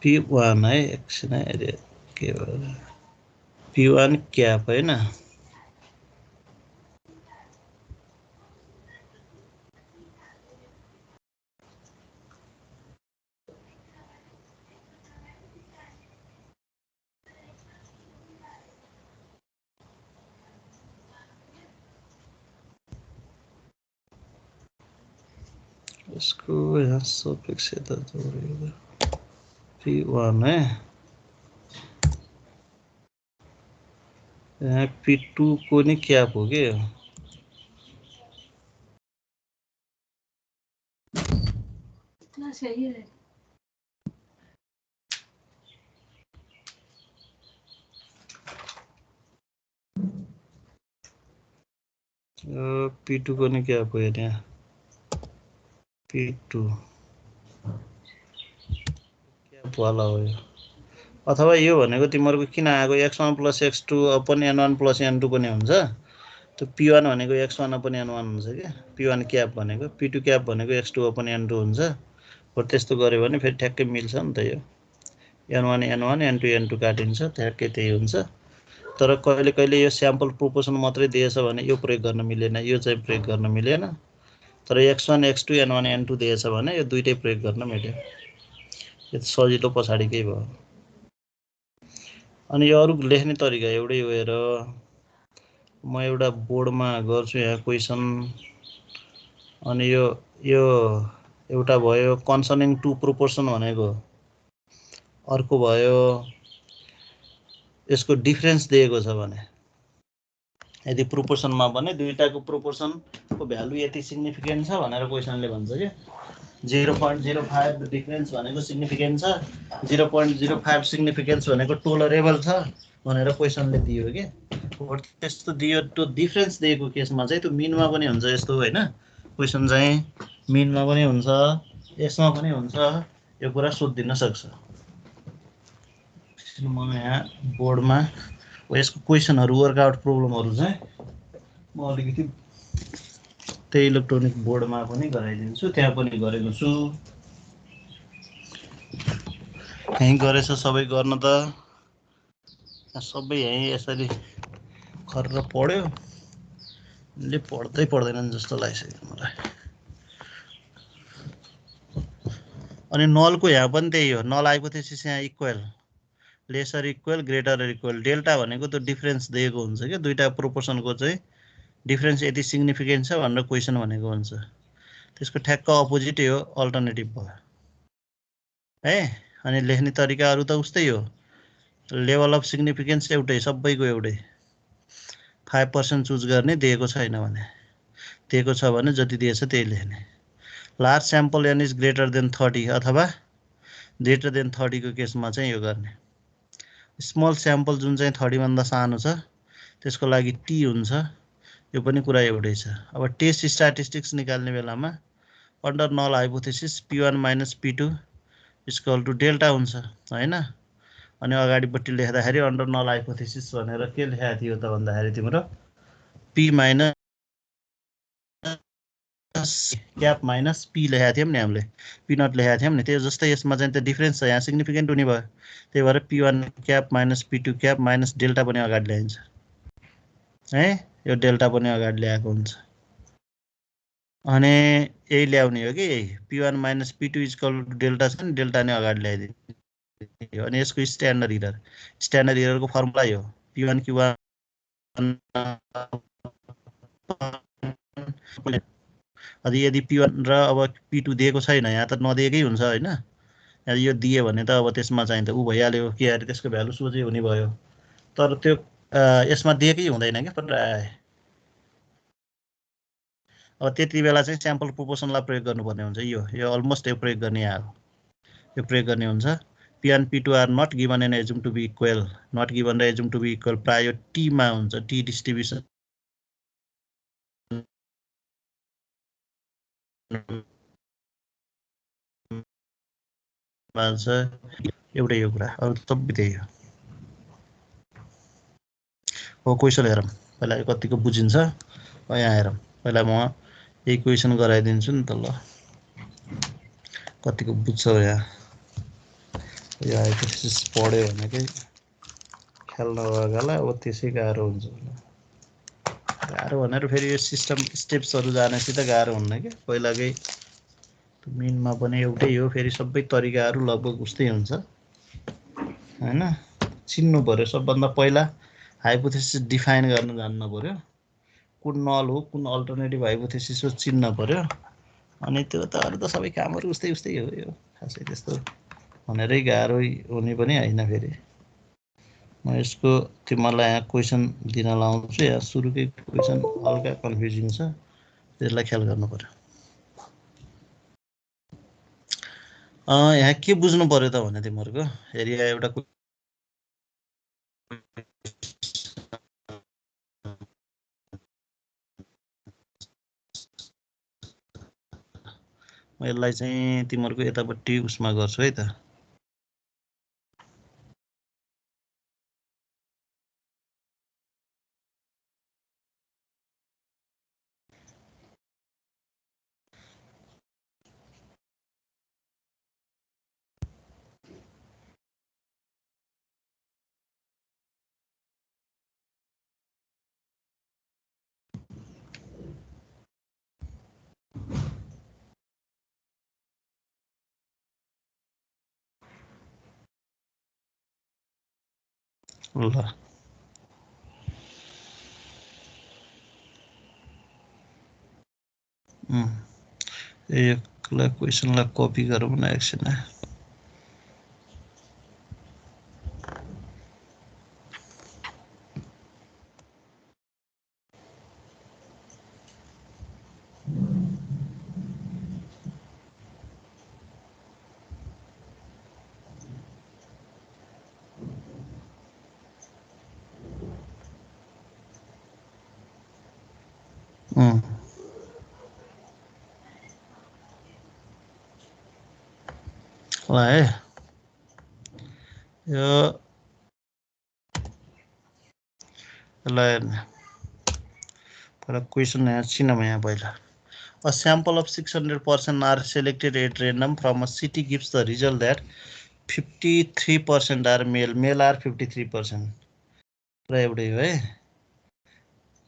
P1 है एकछिन है के भयो P1 क्याप हैन। इसको यहाँ सफिक्स यता जोडेर P1 है। यहाँ P2 को नि क्याप हो के P2 को नि क्याप हो यहाँ P2 क्याप वाला हो यो। अथवा यो भनेको तिमीहरुको किन आएको x1 plus x2 upon n1 plus n2 पनि हुन्छ। त्यो P1 भनेको x1 अपन n1 हुन्छ के। P1 क्याप भनेको P2 क्याप भनेको x2 अपन n2 हुन्छ। हो त्यस्तो गर्यो भने फेरि ठ्याक्कै मिल्छ नि त यो n1 n1 n2 n2 काटिन्छ ठ्याक्कै त्यही हुन्छ। तर कहिले कहिले यो स्याम्पल प्रोपोर्सन मात्रै दिएछ भने यो प्रयोग गर्न मिलेन यो चाहिँ प्रयोग गर्न मिलेन। तर x1 x2 n1 n2 दिएछ भने यो दुईटै प्रयोग गर्न मिल्यो। यो सजिलो पछाडीकै भयो। अनि यो अरु लेख्ने तरिका एउटै हो। हेर म एउटा बोर्डमा गर्छु यहाँ क्वेशन। अनि यो एउटा भयो कन्सर्निङ टु प्रोपोर्सन भनेको। अर्को भयो यसको डिफरेन्स दिएको छ भने यदि प्रोपोर्सनमा भने दुईटाको प्रोपोर्सनको भ्यालु यति सिग्निफिकेन्ट छ भनेर क्वेशनले भन्छ के। 0.05 डिफरेन्स भनेको सिग्निफिकेन्ट छ 0.05 सिग्निफिकेन्स भनेको टोलरेबल छ भनेर क्वेशनले दियो के। त्यस्तो दियो त्यो डिफरेन्स दिएको केसमा चाहिँ त्यो मिनमा पनि हुन्छ यस्तो हैन। क्वेशन चाहिँ मिनमा पनि हुन्छ यसमा पनि हुन्छ। यो कुरा सोधिदिन सक्छ। म यहाँ बोर्डमा यसको क्वेशनहरु वर्कआउट प्रब्लमहरु चाहिँ म अलिकति त्यही इलेक्ट्रोनिक बोर्डमा पनि गराइदिन्छु। त्यहाँ पनि गरेको छु। कहीं गरेछ सबै गर्न त सबै यही यसरी खर्र पढ्यो ले पढ्दै पढ्दैनन् जस्तो लागिसक्यो मलाई। अनि नलको यहाँ पनि त्यही हो। नल हाइपोथेसिस यहाँ equal lesser equal greater equal delta भनेको त्यो डिफरेन्स दिएको हुन्छ के। दुईटा प्रोपोर्सनको चाहिँ डिफरेन्स यति सिग्निफिकेन्ट छ भनेर क्वेसन भनेको हुन्छ। त्यसको ठ्याक्क अपोजिटै हो, अल्टरनेटिभ भयो है। अनि लेख्ने तरिकाहरू त उस्तै हो, लेभल अफ सिग्निफिकेन्स एउटै, सबैको एउटै। 5% चुज गर्ने, दिएको छैन भने, दिएको छ भने जति दिएछ त्यही लेख्ने। Large sample n is greater than 30 अथवा ग्रेटर देन 30 को केसमा चाहिँ यो गर्ने। स्मल स्याम्पल जुन चाहिँ 30 भन्दा सानो छ त्यसको लागि टी हुन्छ, यो पनि कुरा एउटै छ। अब टेस्ट स्ट्याटिस्टिक्स निकाल्ने बेलामा under null hypothesis P1 minus P2 equal to delta हुन्छ हैन। अनि अगाडिपट्टि लेख्दाखेरि अन्डर नल हाइपोथेसिस भनेर के लेखेको थियो त भन्दाखेरि तिम्रो P minus cap minus P लेखेको थियौँ नि हामीले, P नट लेखेको थियौँ नि, त्यो जस्तै यसमा चाहिँ त्यो डिफरेन्स छ, यहाँ सिग्निफिकेन्ट हुने भयो। त्यही भएर P1 cap minus P2 cap minus delta पनि अगाडि ल्याइन्छ है, यो डेल्टा पनि अगाडि ल्याएको हुन्छ। अनि यही ल्याउने हो कि P1 minus P2 equal to delta छ नि, डेल्टा नै अगाडि ल्याइदिने। अनि यसको स्ट्यान्डर्ड इररको फर्मुला हो P1 Q1 यदि P1 र अब P2 दिएको छैन, यहाँ त नदिएकै हुन्छ होइन। यो दिए भने त अब त्यसमा चाहिँ त ऊ भइहाल्यो के अरे, त्यसको भ्यालु सोझै हुने भयो। तर त्यो यसमा दिएकै हुँदैन क्या प्राय। अब त्यति बेला चाहिँ स्याम्पल प्रोपोर्सनलाई प्रयोग गर्नुपर्ने हुन्छ। यो अलमोस्ट यो प्रयोग गर्ने यहाँ हो, यो प्रयोग गर्ने हुन्छ। P1 P2 are not given and assume to be equal, not given र एजुम टु बी इक्वल प्राय यो टीमा हुन्छ, टी डिस्ट्रिब्युसन एउटै यो कुरा, अरू सबै त्यही हो। हो क्वेसन हेरौँ पहिला, यो कतिको बुझिन्छ। यहाँ हेरौँ पहिला, म यही क्वेसन गराइदिन्छु नि त ल, कतिको बुझ्छ यहाँ। यो हाइपोथेसिस पढ्यो भनेकै ख्याल नभएकालाई अब त्यसै गाह्रो हुन्छ। गाह्रो भनेर फेरि यो सिस्टम स्टेप्सहरू जानेसित गाह्रो हुन्न क्या, पहिलाकै मेनमा पनि एउटै हो, फेरि सबै तरिकाहरू लगभग उस्तै हुन्छ हैन। चिन्नु पर्यो सबभन्दा पहिला हाइपोथेसिस डिफाइन गर्न जान्नु पर्यो, कुन नल हो कुन अल्टरनेटिभ हाइपोथेसिस हो चिन्न पर्यो। अनि त्यो त अरू त सबै कामहरू उस्तै उस्तै हो, यो खासै त्यस्तो भनेरै गाह्रो हुने पनि होइन। फेरि म यसको तिमीलाई यहाँ क्वेसन दिन लाउँछु, यहाँ सुरुकै क्वेसन हल्का कन्फ्युजिङ छ, त्यसलाई ख्याल गर्नु पर्यो। यहाँ के बुझ्नु पर्यो त भने तिमीहरूको हेरि एउटा म यसलाई चाहिँ तिमीहरूको यतापट्टि उसमा गर्छु है त। ल एकलाई क्वेसनलाई कपी गरौँ न एकछिन। ल है, यो यसलाई पहिला क्वेसन यहाँ चिनौँ। यहाँ पहिला a sample of 600% are selected at random from a city gives the result that 53% are male are 53%. र एउटै हो है।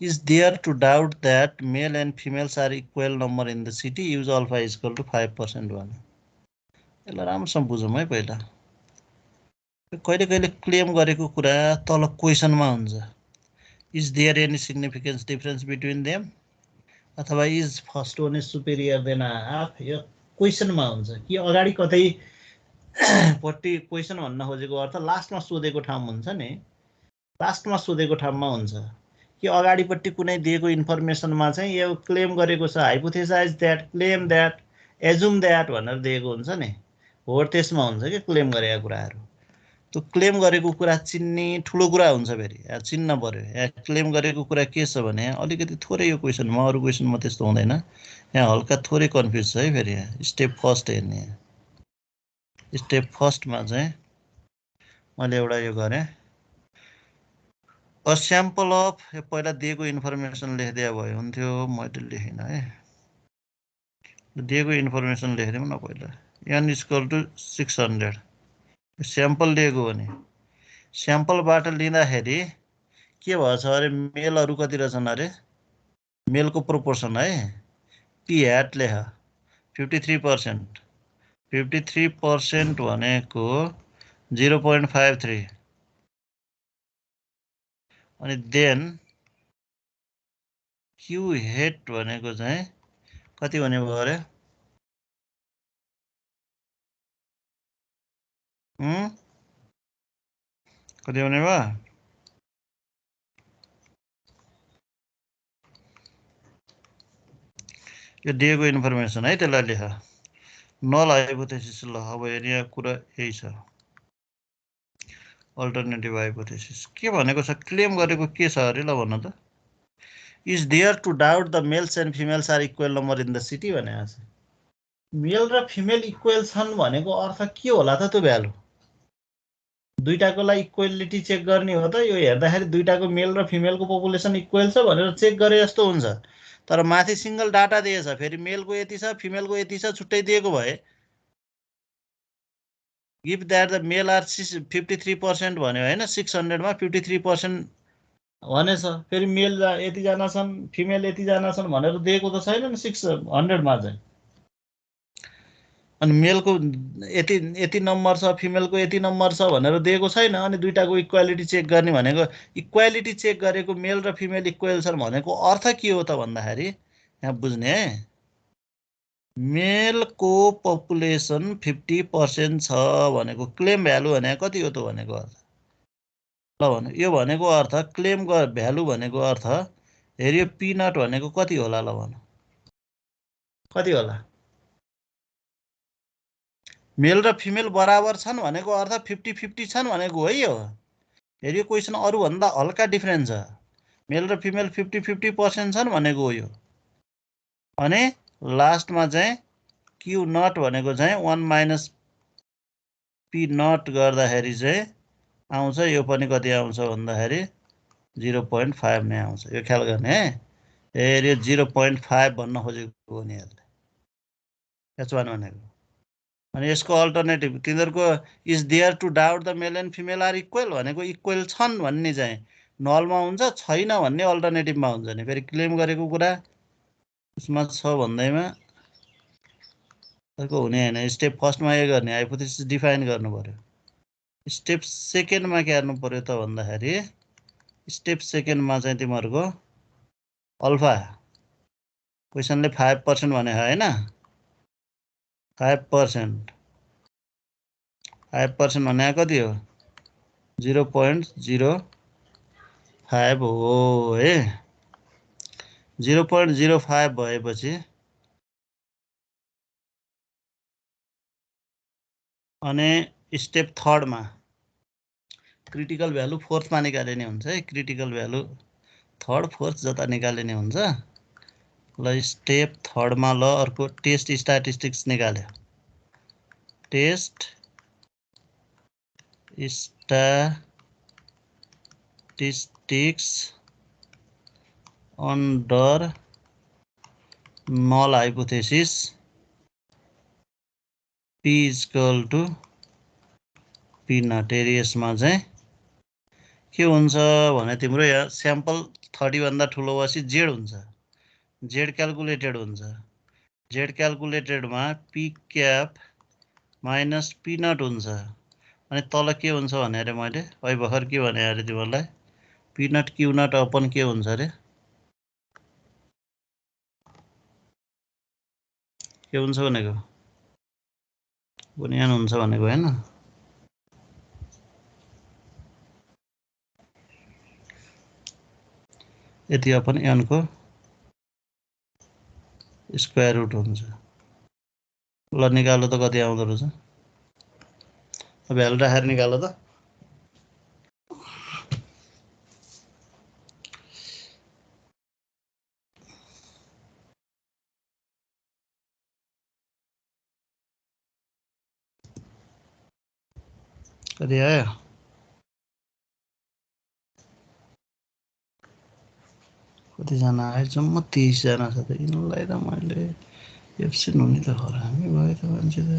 Is there to doubt that male and females are equal number in the city? Use alpha is equal to 5% one. यसलाई राम्रोसँग बुझौँ है पहिला। कहिले कहिले क्लेम गरेको कुरा तल क्वेसनमा हुन्छ, is there any significance difference between them अथवा is first one is superior than half यो क्वेसनमा हुन्छ कि अगाडि कतै पट्टि क्वेसन भन्न खोजेको अर्थ लास्टमा सोधेको ठाउँ हुन्छ नि लास्टमा सोधेको ठाउँमा हुन्छ कि अगाडिपट्टि कुनै दिएको इन्फर्मेसनमा चाहिँ यो क्लेम गरेको छ hypothesised that claim that assume that भनेर दिएको हुन्छ नि हो त्यसमा हुन्छ कि क्लेम गरेका कुराहरू त्यो क्लेम गरेको कुरा चिन्ने ठुलो कुरा हुन्छ फेरि यहाँ चिन्न पर्यो यहाँ क्लेम गरेको कुरा के छ भने अलिकति थोरै यो क्वेसनमा अरू क्वेसनमा त्यस्तो हुँदैन यहाँ हल्का थोरै कन्फ्युज छ है फेरि यहाँ स्टेप फर्स्ट हेर्ने स्टेप फर्स्टमा चाहिँ मैले एउटा यो गरेँ अ स्याम्पल अफ यो पहिला दिएको इन्फर्मेसन लेखिदिया भए हुन्थ्यो मैले लेखिनँ है दिएको इन्फर्मेसन लेखिदिउँ न पहिला n इक्वल टु 600 स्याम्पल दिएको भने स्याम्पलबाट लिँदाखेरि के भएछ अरे मेलहरू कति रहेछन् अरे मेलको प्रोपोर्सन है पी ह्याट लेख 53% 53% भनेको 0.53 अनि देन क्यु हेट भनेको चाहिँ कति भने भयो अरे कति भने भयो यो दिएको इन्फर्मेसन है त्यसलाई लेख नल हाइपोथेसिस ल अब यहाँ कुरा यही छ अल्टरनेटिभ हाइपोथेसिस के भनेको छ क्लेम गरेको के छ अरे ल भन्नु त is there to doubt the males and females are equal number in the city भनेको छ मेल र फिमेल इक्वल छन् भनेको अर्थ के होला त त्यो भ्यालु दुईटाको लागि इक्वालिटी चेक गर्ने हो त यो हेर्दाखेरि दुईटाको मेल र फिमेलको पपुलेसन इक्वल छ भनेर चेक गरे जस्तो हुन्छ तर माथि सिंगल डाटा दिएछ फेरि मेलको यति छ फिमेलको यति छ छुट्टै दिएको भए give that the male are 53% भन्यो हैन 600 मा 53% भनेछ फेरि मेल यतिजना छन् फिमेल यतिजना छन् भनेर दिएको त छैन नि 600 मा चाहिँ अनि मेलको यति नम्बर छ फिमेलको यति नम्बर छ भनेर दिएको छैन अनि दुईटाको इक्वालिटी चेक गर्ने भनेको इक्वालिटी चेक गरेको मेल र फिमेल इक्वल छन् भनेको अर्थ के हो त भन्दाखेरि यहाँ बुझ्ने है मेलको पपुलेसन 50% छ भनेको क्लेम भ्यालु भने कति हो त भनेको अर्थ ल भने यो भनेको अर्थ क्लेम भ्यालु भनेको अर्थ हेरियो पी नट भनेको कति होला ल भन कति होला मेल र फिमेल बराबर छन् भनेको अर्थ 50-50 छन् भनेको हो यो हेरियो क्वेसन अरु भन्दा हल्का डिफरेन्स छ मेल र फिमेल 50-50% छन् भनेको हो यो अनि लास्टमा चाहिँ क्यु नट भनेको चाहिँ 1 माइनस पी नट गर्दाखेरि चाहिँ आउँछ यो पनि कति आउँछ भन्दाखेरि 0.5 नै आउँछ यो ख्याल गर्ने है हेरियो 0.5 भन्न खोजेको हो नि यसले H1 भनेको अनि यसको अल्टरनेटिभ तिनीहरुको is there to doubt the male and female are equal भनेको इक्वल छन् भन्ने चाहिँ नलमा हुन्छ छैन भन्ने अल्टरनेटिभमा हुन्छ नि फेरि क्लेम गरेको कुरा उसमा छ भन्दैमा अर्को हुने हैन स्टेप फर्स्टमा यो गर्ने हाइपोथेसिस डिफाइन गर्नु पर्यो स्टेप सेकेन्डमा के गर्नु पर्यो त भन्दाखेरि स्टेप सेकेन्डमा चाहिँ तिमीहरुको अल्फा क्वेशनले 5% भने हैन 5% भने कति हो 0.05 हो है 0.05 भएपछि अनि स्टेप थर्डमा क्रिटिकल भ्यालु फोर्थमा निकालिने हुन्छ है क्रिटिकल भ्यालु थर्ड फोर्थ जता निकालिने हुन्छ ल स्टेप थर्डमा ल अर्को टेस्ट स्ट्याटिस्टिक्स निकाल्यो test statistics under null hypothesis P equal to P naught एरियसमा चाहिँ के हुन्छ भने तिम्रो यहाँ स्याम्पल 30 भन्दा ठुलो भएपछि जेड हुन्छ जेड क्याल्कुलेटेड हुन्छ जेड क्याल्कुलेटेडमा P cap minus P naught हुन्छ अनि तल के हुन्छ भने अरे मैले अहिले भर्खर के भने अरे तिमीलाई पी नट क्यू नट अपन के हुन्छ अरे के हुन्छ भनेको बुनियान हुन्छ भनेको हैन यति अपन n को स्क्वायर रुट हुन्छ ल निकाल्नु त कति आउँदो रहेछ भ्यालु राखेर निकाल्नु त कति आयो कतिजना आयो जम्मा 30 जना छ त यिनलाई त मैले एब्सेन्ट हुने त हरामी भयो त मान्छे त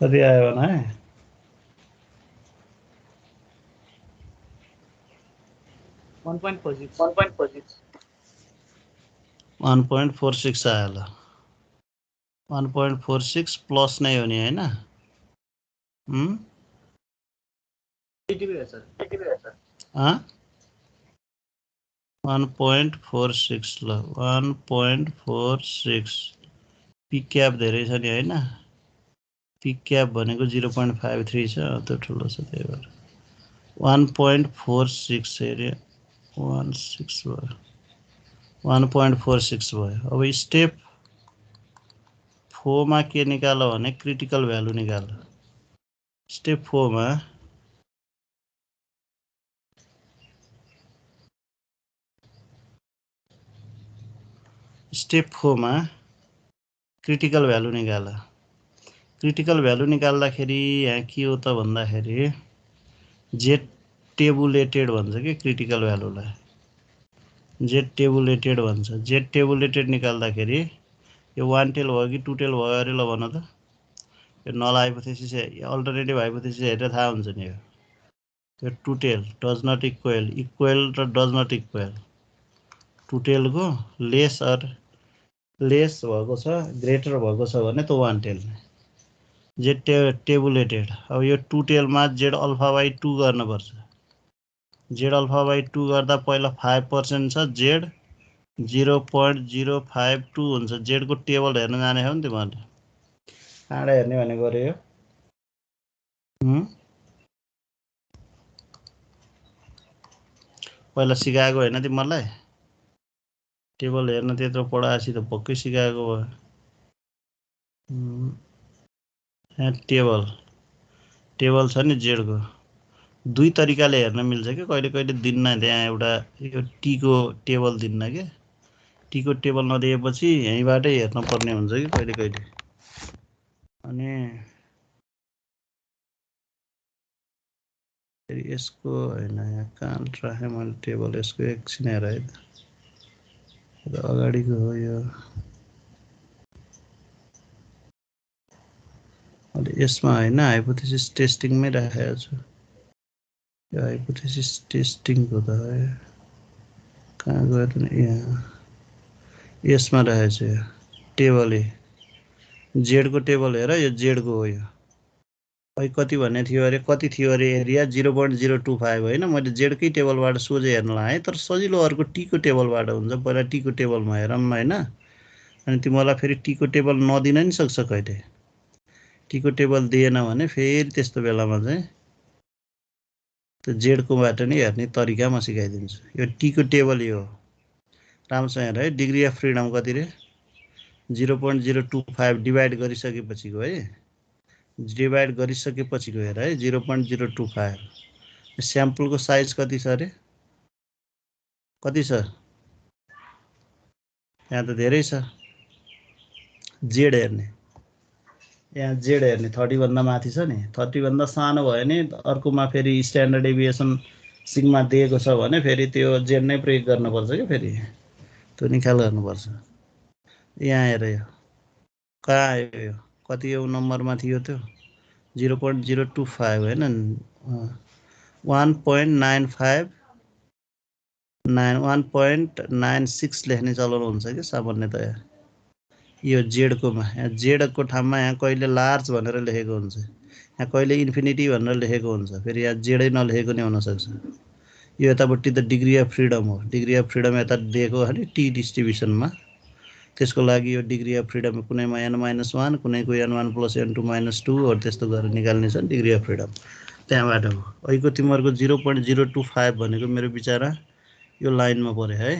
कति आयो भने 1.46 1.46 आयो ल 1.46 प्लस नै हो नि हैन 1.46 ल 1.46 पी क्याप धेरै छ नि हैन पी क्याप भनेको 0.53 छ त्यो ठुलो छ त्यही भएर 1.46 हेरे 16 भयो 1.46 भयो अब स्टेप 4 मा के निकाल्यो भने क्रिटिकल भ्यालु निकाल्यो स्टेप 4 मा स्टेप 4 मा क्रिटिकल भ्यालु निकाल्यो क्रिटिकल भ्यालु निकाल्दाखेरि यहाँ के हो त भन्दाखेरि जेड टेबुलेटेड भन्छ के क्रिटिकल भ्यालुलाई जेड टेबुलेटेड भन्छ जेड टेबुलेटेड निकाल्दाखेरि यो वान टेल भयो कि टु टेल भयो अरे ल भन त यो नल हाइपोथेसिस अल्टरनेटिभ हाइपोथेसिस हेरेर थाहा हुन्छ नि यो two tail does not equal र डज नट इक्वल टु टेलको लेस भएको छ ग्रेटर भएको छ भने त वान टेल जेड टेबुलेटेड अब यो टु टेलमा जेड अल्फा बाई 2 गर्नुपर्छ जेड अल्फा बाई 2 गर्दा पहिला 5% छ जेड 0.052 हुन्छ जेडको टेबल हेर्न जाने हो नि तिमीहरूले कहाँबाट हेर्ने भनेको अरे यो पहिला सिकाएको होइन तिमीहरूलाई टेबल हेर्न त्यत्रो पढाएपछि त पक्कै सिकाएको भयो यहाँ टेबल छ नि जेडको दुई तरिकाले हेर्न मिल्छ कि कहिले कहिले दिन्न त्यहाँ एउटा यो टीको टेबल दिन्न के टीको टेबल नदिएपछि यहीँबाटै हेर्न पर्ने हुन्छ कि कहिले कहिले अनि फेरि यसको होइन यहाँ कहाँ राखेँ मैले टेबल यसको एकछिन हेर है त अगाडिको हो यो अहिले यसमा होइन हाइपोथेसिस टेस्टिङमै राखेको छु यो हाइपोथेसिस टेस्टिङको त कहाँ गयो त यहाँ यसमा राखेको छु यो टेबल जेडको टेबल हेर यो जेडको हो यो अहिले कति भन्ने थियो अरे कति थियो अरे एरिया 0.025 होइन मैले जेडकै टेबलबाट सोझै हेर्न लगाएँ तर सजिलो अर्को टीको टेबलबाट हुन्छ पहिला टीको टेबलमा हेरौँ होइन अनि तिमीलाई फेरि टीको टेबल नदिन नि सक्छ कहिले टीको टेबल दिएन भने फेरि त्यस्तो बेलामा चाहिँ त्यो जेडकोबाट नै हेर्ने तरिका म सिकाइदिन्छु यो टीको टेबल यो राम्रोसँग हेर है डिग्री अफ फ्रिडम कति रे 0.025 डिभाइड गरिसकेपछिको है डिभाइड गरिसकेपछिको हेर है 0.025 स्याम्पलको साइज कति छ अरे कति छ यहाँ त धेरै छ जेड हेर्ने यहाँ जेड हेर्ने 30 भन्दा माथि छ नि 30 भन्दा सानो भयो भने अर्कोमा फेरि स्ट्यान्डर्ड डेभिएसन सिग्मा दिएको छ भने फेरि त्यो जेड नै प्रयोग गर्नुपर्छ क्या फेरि त्यो निकाल गर्नुपर्छ। यहाँ हेर यो कहाँ आयो यो कति यो नम्बरमा थियो त्यो 0.025 होइन 1.95 1.96 लेख्ने चलन हुन्छ कि सामान्यतया यो जेडकोमा यहाँ जेडको ठाउँमा यहाँ कहिले लार्ज भनेर लेखेको हुन्छ यहाँ कहिले इन्फिनिटी भनेर लेखेको हुन्छ फेरि यहाँ जेडै नलेखेको नि हुनसक्छ। यो यतापट्टि त डिग्री अफ फ्रिडम हो डिग्री अफ फ्रिडम यता दिएको हो नि टी डिस्ट्रिब्युसनमा त्यसको लागि यो डिग्री अफ फ्रिडम कुनैमा n-1 कुनैको n1+n2-2 हो त्यस्तो गरेर निकाल्ने छ डिग्री अफ फ्रिडम त्यहाँबाट हो। अहिलेको तिमीहरूको 0.025 भनेको मेरो विचारमा यो लाइनमा पऱ्यो है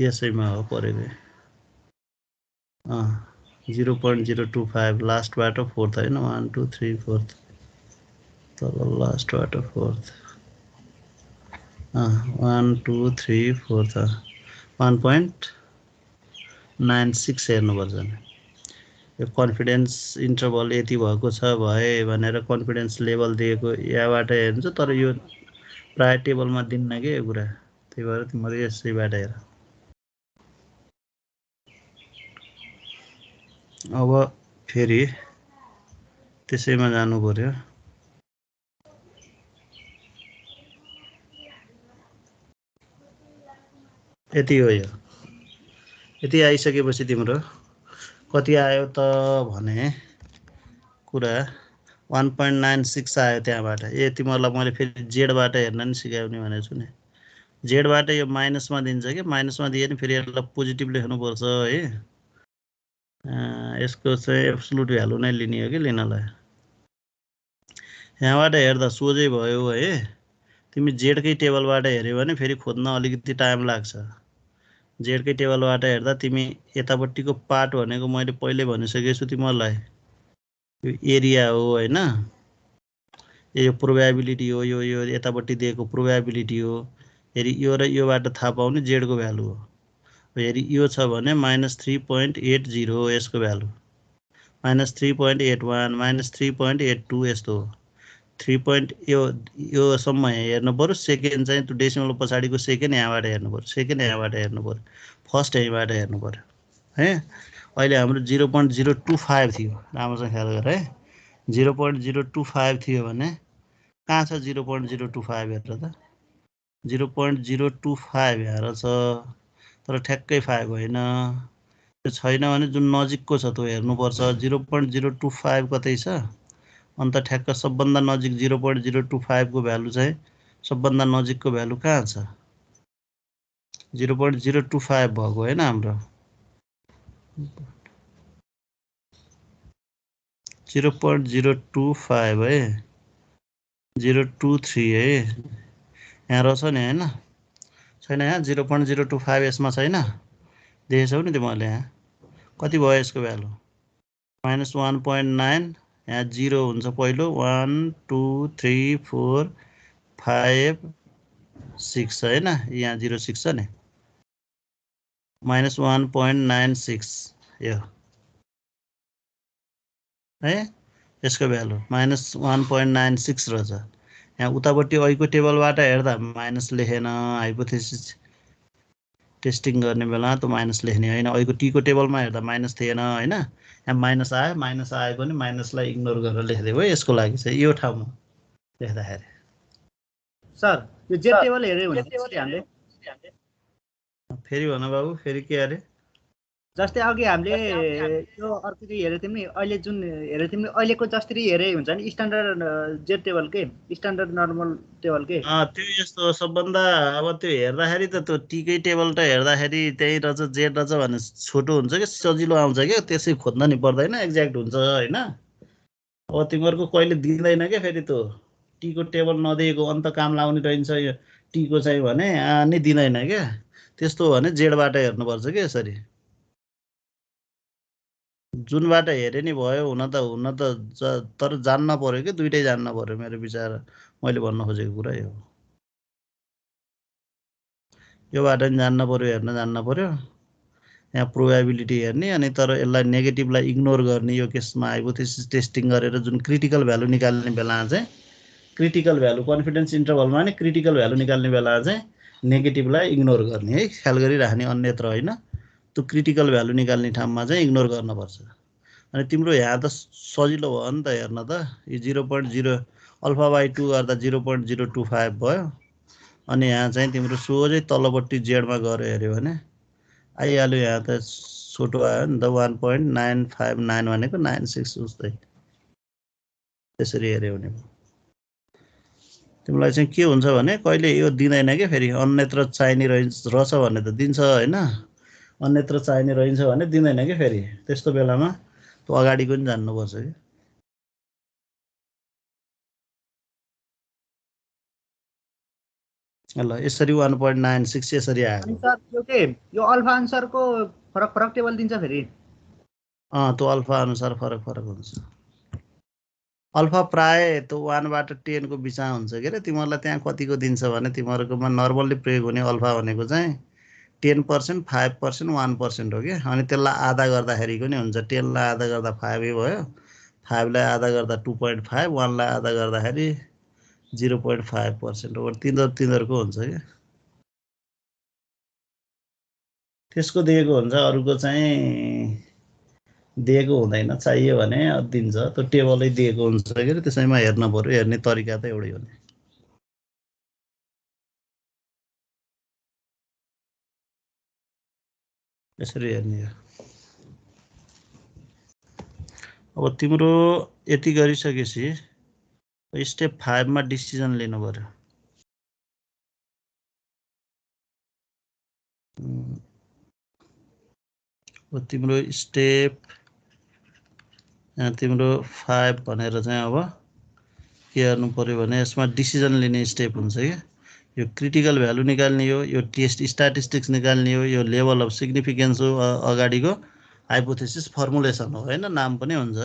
यसैमा हो परेको 0.025 लास्टबाट फोर्थ होइन 1 2 3 4 तल लास्टबाट फोर्थ 1 2 3 4 1.96 हेर्नुपर्छ नि यो कन्फिडेन्स इन्टरभल यति भएको छ भए भनेर कन्फिडेन्स लेभल दिएको यहाँबाट हेर्नु तर यो प्राय टेबलमा दिन्न के यो कुरा त्यही भएर तिमीहरू यसैबाट हेर। अब फेरि त्यसैमा जानु पर्यो यति हो यो यति आइसकेपछि तिम्रो कति आयो त भने कुरा 1.96 आयो त्यहाँबाट तिमीहरूलाई मैले फेरि जेडबाट हेर्न नि सिकाउने भनेको छु नि जेडबाट यो माइनसमा दिन्छ कि माइनसमा दिए नि फेरि यसलाई पोजिटिभ लेख्नुपर्छ है यसको चाहिँ एब्सोल्युट भ्यालु नै लिने हो कि लिनलाई यहाँबाट हेर्दा सोझै भयो है तिमी जेडकै टेबलबाट हेऱ्यौ भने फेरि खोज्न अलिकति टाइम लाग्छ जेडकै टेबलबाट हेर्दा तिमी यतापट्टिको पार्ट भनेको मैले पहिले भनिसकेको छु तिमीहरूलाई यो एरिया हो होइन यो प्रोबेबिलिटी हो यो यतापट्टि दिएको प्रोबेबिलिटी हो फेरि यो र योबाट थाहा पाउने जेडको भ्यालु हो फेरि यो छ भने -3.80 हो यसको भ्यालु -3.81 -3.82 यस्तो हो 3. योसम्म हेर्नु पर्यो सेकेन्ड चाहिँ त्यो डेसिमल पछाडिको सेकेन्ड यहाँबाट हेर्नु पर्यो सेकेन्ड यहाँबाट हेर्नु पर्यो फर्स्ट यहीँबाट हेर्नु पर्यो है अहिले हाम्रो 0.025 थियो राम्रोसँग ख्याल गर है 0.025 थियो भने कहाँ छ 0.025 हेरेर त 0.025 हेर छ तर ठ्याक्कै 5 होइन त्यो छैन भने जुन नजिकको छ त्यो हेर्नुपर्छ 0.025 कतै छ अन्त ठ्याक्क सबभन्दा नजिक 0.025 को भ्यालु चाहिँ सबभन्दा नजिकको भ्यालु कहाँ छ 0.025 भएको होइन हाम्रो 0.025 है 023 है यहाँ रहेछ नि होइन छैन यहाँ 0.025 यसमा छैन देखेछौ नि तिमीहरूले यहाँ कति भयो यसको भ्यालु -1.9 यहाँ 0 हुन्छ पहिलो 1 2 3 4 5 6 होइन यहाँ 0.6 छ नि -1.96 यो है यसको भ्यालु -1.96 रहेछ यहाँ उतापट्टि अहिलेको टेबलबाट हेर्दा माइनस लेखेन हाइपोथेसिस टेस्टिङ गर्ने बेला त माइनस लेख्ने होइन अहिलेको टीको टेबलमा हेर्दा माइनस थिएन होइन यहाँ माइनस आयो पनि माइनसलाई इग्नोर गरेर लेखिदियो है यसको लागि चाहिँ यो ठाउँमा लेख्दाखेरि सर यो जेड टेबल हेर्यो भने हामीले फेरि भन बाबु फेरि के अरे जस्तै अघि हामीले यो अर्कोतिर हेरेको थियौँ नि अहिले जुन हेरेको थियौँ नि अहिलेको जसरी हेरे हुन्छ नि स्ट्यान्डर्ड जेड टेबल के स्ट्यान्डर्ड नर्मल टेबल के त्यो यस्तो सबभन्दा अब त्यो हेर्दाखेरि त त्यो टीकै टेबल त हेर्दाखेरि त्यही रहेछ जेड रहेछ भने छोटो हुन्छ कि सजिलो आउँछ क्या त्यसै खोज्न नि पर्दैन एक्ज्याक्ट हुन्छ होइन अब तिमीहरूको कहिले दिँदैन क्या फेरि त्यो टीको टेबल नदिएको अन्त काम लाउने रहन्छ यो टीको चाहिँ भने नि दिँदैन क्या त्यस्तो हो भने जेडबाट हेर्नुपर्छ क्या यसरी जुनबाट हेरे नि भयो हुन त तर जान्न पर्यो कि दुइटै जान्न पर्यो मेरो विचार मैले भन्न खोजेको कुरा यो योबाट नि जान्न पर्यो हेर्न जान्न पर्यो यहाँ प्रोबेबिलिटी हेर्ने अनि तर यसलाई नेगेटिभलाई इग्नोर गर्ने यो केसमा हाइपोथेसिस टेस्टिङ गरेर जुन क्रिटिकल भ्यालु निकाल्ने बेला चाहिँ क्रिटिकल भ्यालु कन्फिडेन्स इन्टरभलमा नि क्रिटिकल भ्यालु निकाल्ने बेला चाहिँ नेगेटिभलाई इग्नोर गर्ने है ख्याल गरिराख्ने अन्यत्र होइन त्यो क्रिटिकल भ्यालु निकाल्ने ठाउँमा चाहिँ इग्नोर गर्नुपर्छ अनि तिम्रो यहाँ त सजिलो भयो नि त हेर्न त यो 0.0 अल्फा बाई 2 गर्दा 0.025 भयो अनि यहाँ चाहिँ तिम्रो सोझै तल्लोपट्टि जेडमा गएर हेऱ्यो भने आइहाल्यो यहाँ त छोटो आयो नि त 1.959 भनेको 96 उस्तै त्यसरी हेऱ्यो भने तिमीलाई चाहिँ के हुन्छ भने कहिले यो दिँदैन कि फेरि अन्यत्र चाहिने रहेछ भने त दिन्छ होइन अन्यत्र चाहिने रहन्छ भने दिँदैन कि फेरि त्यस्तो बेलामा त्यो अगाडिको नि जान्नुपर्छ कि ल यसरी 1.96 यसरी आयो सर यो अल्फा अनुसारको फरक टेबल दिन्छ फेरि त्यो अल्फा अनुसार फरक हुन्छ अल्फा प्राय त्यो 1 बाट 10 को बिचमा हुन्छ के रे तिमीहरूलाई त्यहाँ कतिको दिन्छ भने तिमीहरूकोमा नर्मल्ली प्रयोग हुने अल्फा भनेको चाहिँ 10%, 5%, 1% हो कि अनि त्यसलाई आधा गर्दाखेरिको नि हुन्छ 10 लाई आधा गर्दा 5 भयो 5 लाई आधा गर्दा 2.5 1 लाई आधा गर्दाखेरि 0.5% हो तिनीहरूको हुन्छ कि त्यसको दिएको हुन्छ अरूको चाहिँ दिएको हुँदैन चाहियो भने दिन्छ त्यो टेबलै दिएको हुन्छ के त्यसैमा हेर्न पर्यो हेर्ने तरिका त एउटै हो नि यसरी हेर्ने हो अब तिम्रो यति गरिसकेपछि स्टेप 5 मा डिसिजन लिनु पर्यो तिम्रो स्टेप तिम्रो 5 भनेर चाहिँ अब के गर्नु पर्यो भने यसमा डिसिजन लिने स्टेप हुन्छ कि यो क्रिटिकल भ्यालु निकाल्ने हो यो टेस्ट स्ट्याटिस्टिक्स निकाल्ने हो यो लेभल अफ सिग्निफिकेन्स हो अगाडिको हाइपोथेसिस फर्मुलेसन हो हैन नाम पनि हुन्छ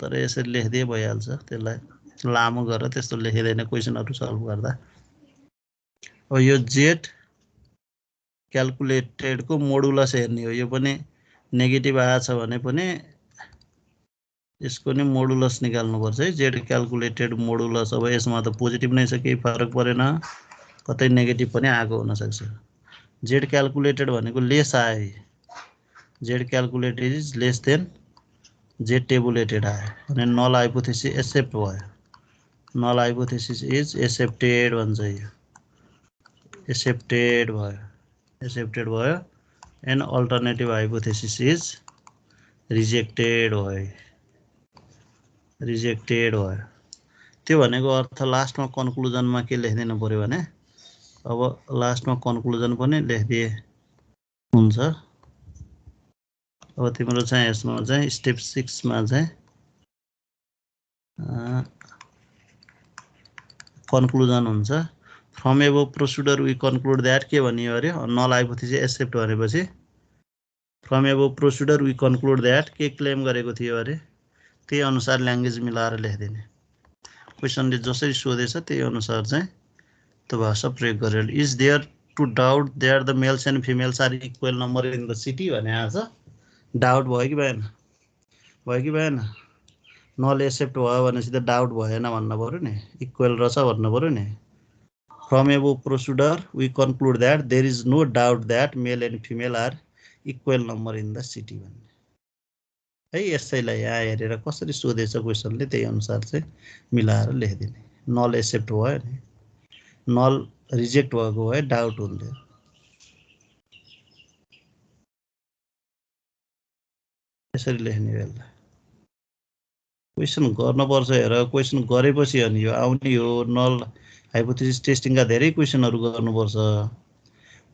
तर यसरी लेख्दिए भइहाल्छ त्यसलाई लामो गरेर त्यस्तो लेखिदैन क्वेशनहरु सल्भ गर्दा अब यो जेड क्याल्कुलेटेड को मोडुलस हेर्ने हो यो पनि नेगेटिभ आएछ भने पनि यसको नि मोडुलस निकाल्नु पर्छ है जेड क्याल्कुलेटेड मोडुलस अब यसमा त पोजिटिभ नै छ केही फरक परेन कतै नेगेटिभ पनि आएको हुन सक्छ जेड क्याल्कुलेटेड भनेको लेस आयो Z calculated is less than Z tabulated आयो अनि नल हाइपोथेसिस एक्सेप्ट भयो नल हाइपोथेसिस इज एक्सेप्टेड भन्छ यो एक्सेप्टेड भयो and alternative hypothesis is rejected भयो त्यो भनेको अर्थ लास्टमा कन्क्लुजनमा के लेख्दिनु पर्यो भने अब लास्टमा कन्क्लुजन पनि लेख्दिए हुन्छ अब तिम्रो चाहिँ यसमा चाहिँ स्टेप 6 मा चाहिँ कन्क्लुजन हुन्छ from above procedure we conclude that के भनियो अरे नल हाइपोथेसिस एक्सेप्ट भनेपछि from above procedure we conclude that के क्लेम गरेको थियो अरे त्यही अनुसार ल्याङ्ग्वेज मिलाएर लेख्दिने क्वेशनले जसरी सोधेछ त्यही अनुसार चाहिँ त्यो भाषा प्रयोग गरेर is there to doubt there the males and females are equal number in the city भने आज डाउट भयो कि भएन नल एक्सेप्ट भयो भनेपछि त डाउट भएन भन्न पर्यो नि इक्वल रहेछ भन्नु पर्यो नि from above procedure we conclude that there is no doubt that male and female are equal number in the city भन्ने है यसैलाई यहाँ हेरेर कसरी सोधेछ क्वेशनले त्यही अनुसार चाहिँ मिलाएर लेखिदिने नल एक्सेप्ट भयो नि नल रिजेक्ट भएको भए डाउट हुन्थ्यो यसरी लेख्ने बेला क्वेशन गर्नुपर्छ हेर क्वेशन गरेपछि अनि यो आउने हो नल हाइपोथेसिस टेस्टिङका धेरै क्वेशनहरु गर्नुपर्छ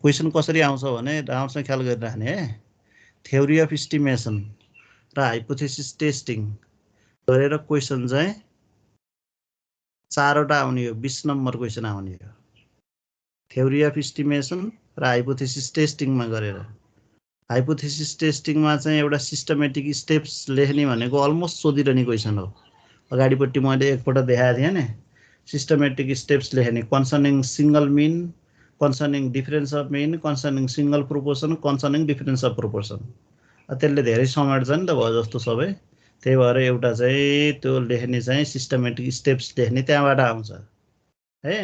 क्वेशन कसरी आउँछ भने राम्रोसँग ख्याल गरिराख्ने है थ्योरी अफ एस्टिमेसन र हाइपोथेसिस टेस्टिङ गरेर क्वेशन चाहिँ 4 वटा आउने हो 20 नम्बर क्वेशन आउने हो थ्योरी अफ एस्टिमेसन र हाइपोथेसिस टेस्टिङमा गरेर हाइपोथेसिस टेस्टिङमा चाहिँ एउटा सिस्टमेटिक स्टेप्स लेख्ने भनेको अलमोस्ट सोधिरहने क्वेशन हो अगाडिपट्टि मैले एकपल्ट देखाएको थिएँ नि सिस्टमेटिक स्टेप्स लेख्ने concerning single mean concerning difference of mean, concerning single proportion, concerning difference of proportion. त्यसले धेरै समेट्छ नि त भयो जस्तो सबै। त्यही भएर एउटा चाहिँ त्यो लेख्ने चाहिँ सिस्टमेटिक स्टेप्स लेख्ने त्यहाँबाट आउँछ है।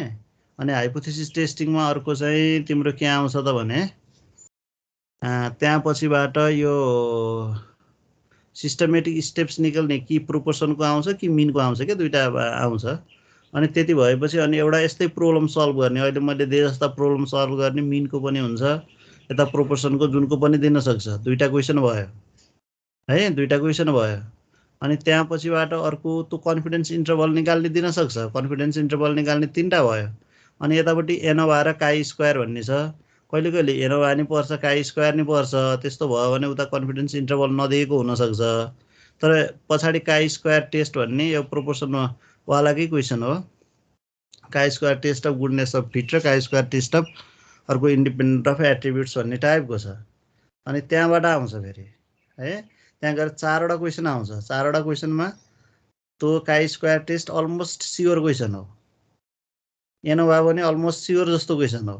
अनि हाइपोथेसिस टेस्टिङमा अर्को चाहिँ तिम्रो के आउँछ त भने त्यहाँ पछिबाट यो सिस्टमेटिक स्टेप्स निकाल्ने कि प्रोपोर्सनको आउँछ कि मिनको आउँछ क्या, दुईटा आउँछ। अनि त्यति भएपछि अनि एउटा यस्तै प्रब्लम सल्भ गर्ने, अहिले मैले दिए जस्ता प्रब्लम सल्भ गर्ने मिनको पनि हुन्छ, यता प्रोपोर्सनको जुनको पनि दिन सक्छ। दुईटा क्वेसन भयो है, दुईटा क्वेसन भयो। अनि त्यहाँ पछिबाट अर्को त्यो कन्फिडेन्स इन्टरभल निकाल्ने दिन सक्छ, कन्फिडेन्स इन्टरभल निकाल्ने तीनटा भयो। अनि यतापट्टि एनोभा र काई स्क्वायर भन्ने छ, कहिले कहिले एनोभा नि पर्छ काई स्क्वायर नि पर्छ। त्यस्तो भयो भने उता कन्फिडेन्स इन्टरभल नदिएको हुनसक्छ। तर पछाडि काई स्क्वायर टेस्ट भन्ने यो प्रोपोर्सनमा वालाकै क्वेसन हो। Chi square test of goodness of fit र काई स्क्वायर टेस्ट अफ अर्को इन्डिपेन्डेन्ट अफ एट्रिब्युट्स भन्ने टाइपको छ। अनि त्यहाँबाट आउँछ फेरि है, त्यहाँ गएर 4वटा क्वेसन आउँछ। 4वटा क्वेसनमा त्यो chi square test almost sure question हो, एनोभा पनि अलमोस्ट स्योर जस्तो क्वेसन हो।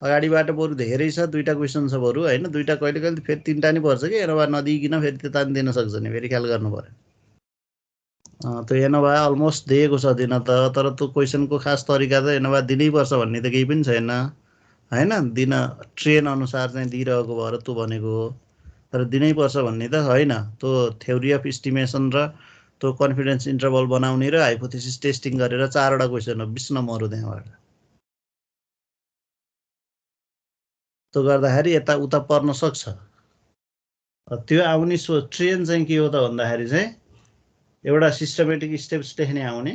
अगाडिबाट बरु धेरै छ, दुईटा क्वेसन छ बरु होइन, दुईटा कहिले कहिले फेरि तीनटा नि पर्छ कि, एनोभा नदिइकन फेरि त्यता नि दिन सक्छ नि, फेरि ख्याल गर्नु पर्यो। त्यो एनोभा अलमोस्ट दिएको छ दिन त, तर त्यो क्वेसनको खास तरिका त एनोभा दिनैपर्छ भन्ने त केही पनि छैन होइन, दिन ट्रेन अनुसार चाहिँ दिइरहेको भएर त्यो भनेको हो। तर दिनैपर्छ भन्ने त होइन। त्यो थ्योरी अफ इस्टिमेसन र त्यो कन्फिडेन्स इन्टरभल बनाउने र हाइपोथेसिस टेस्टिङ गरेर 4वटा क्वेसन हो, 20 नम्बर हो त्यहाँबाट। त्यो गर्दाखेरि यता उता पर्न सक्छ। त्यो आउने ट्रेन चाहिँ के हो त भन्दाखेरि चाहिँ एउटा सिस्टमेटिक स्टेप्स लेख्ने आउने,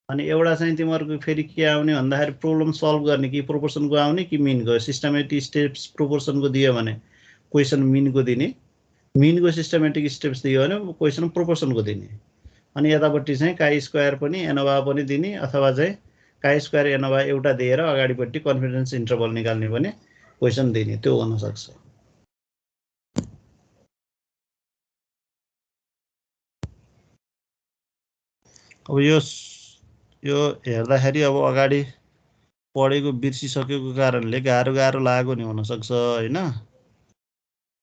अनि एउटा चाहिँ तिमीहरूको फेरि के आउने भन्दाखेरि प्रोब्लम सल्भ गर्ने, कि प्रोपोर्सनको आउने कि मिनको। सिस्टमेटिक स्टेप्स प्रोपोर्सनको दियो भने क्वेसन मिनको दिने, मिनको सिस्टमेटिक स्टेप्स दियो भने क्वेसन प्रोपोर्सनको दिने। अनि यतापट्टि चाहिँ काई स्क्वायर पनि एनोभा पनि दिने, अथवा चाहिँ काई स्क्वायर एनोभा एउटा दिएर अगाडिपट्टि कन्फिडेन्स इन्टरभल निकाल्ने पनि क्वेसन दिने, त्यो हुनसक्छ। अब यो हेर्दाखेरि अब अगाडि पढेको बिर्सिसकेको कारणले गाह्रो लागेको नि हुनसक्छ होइन।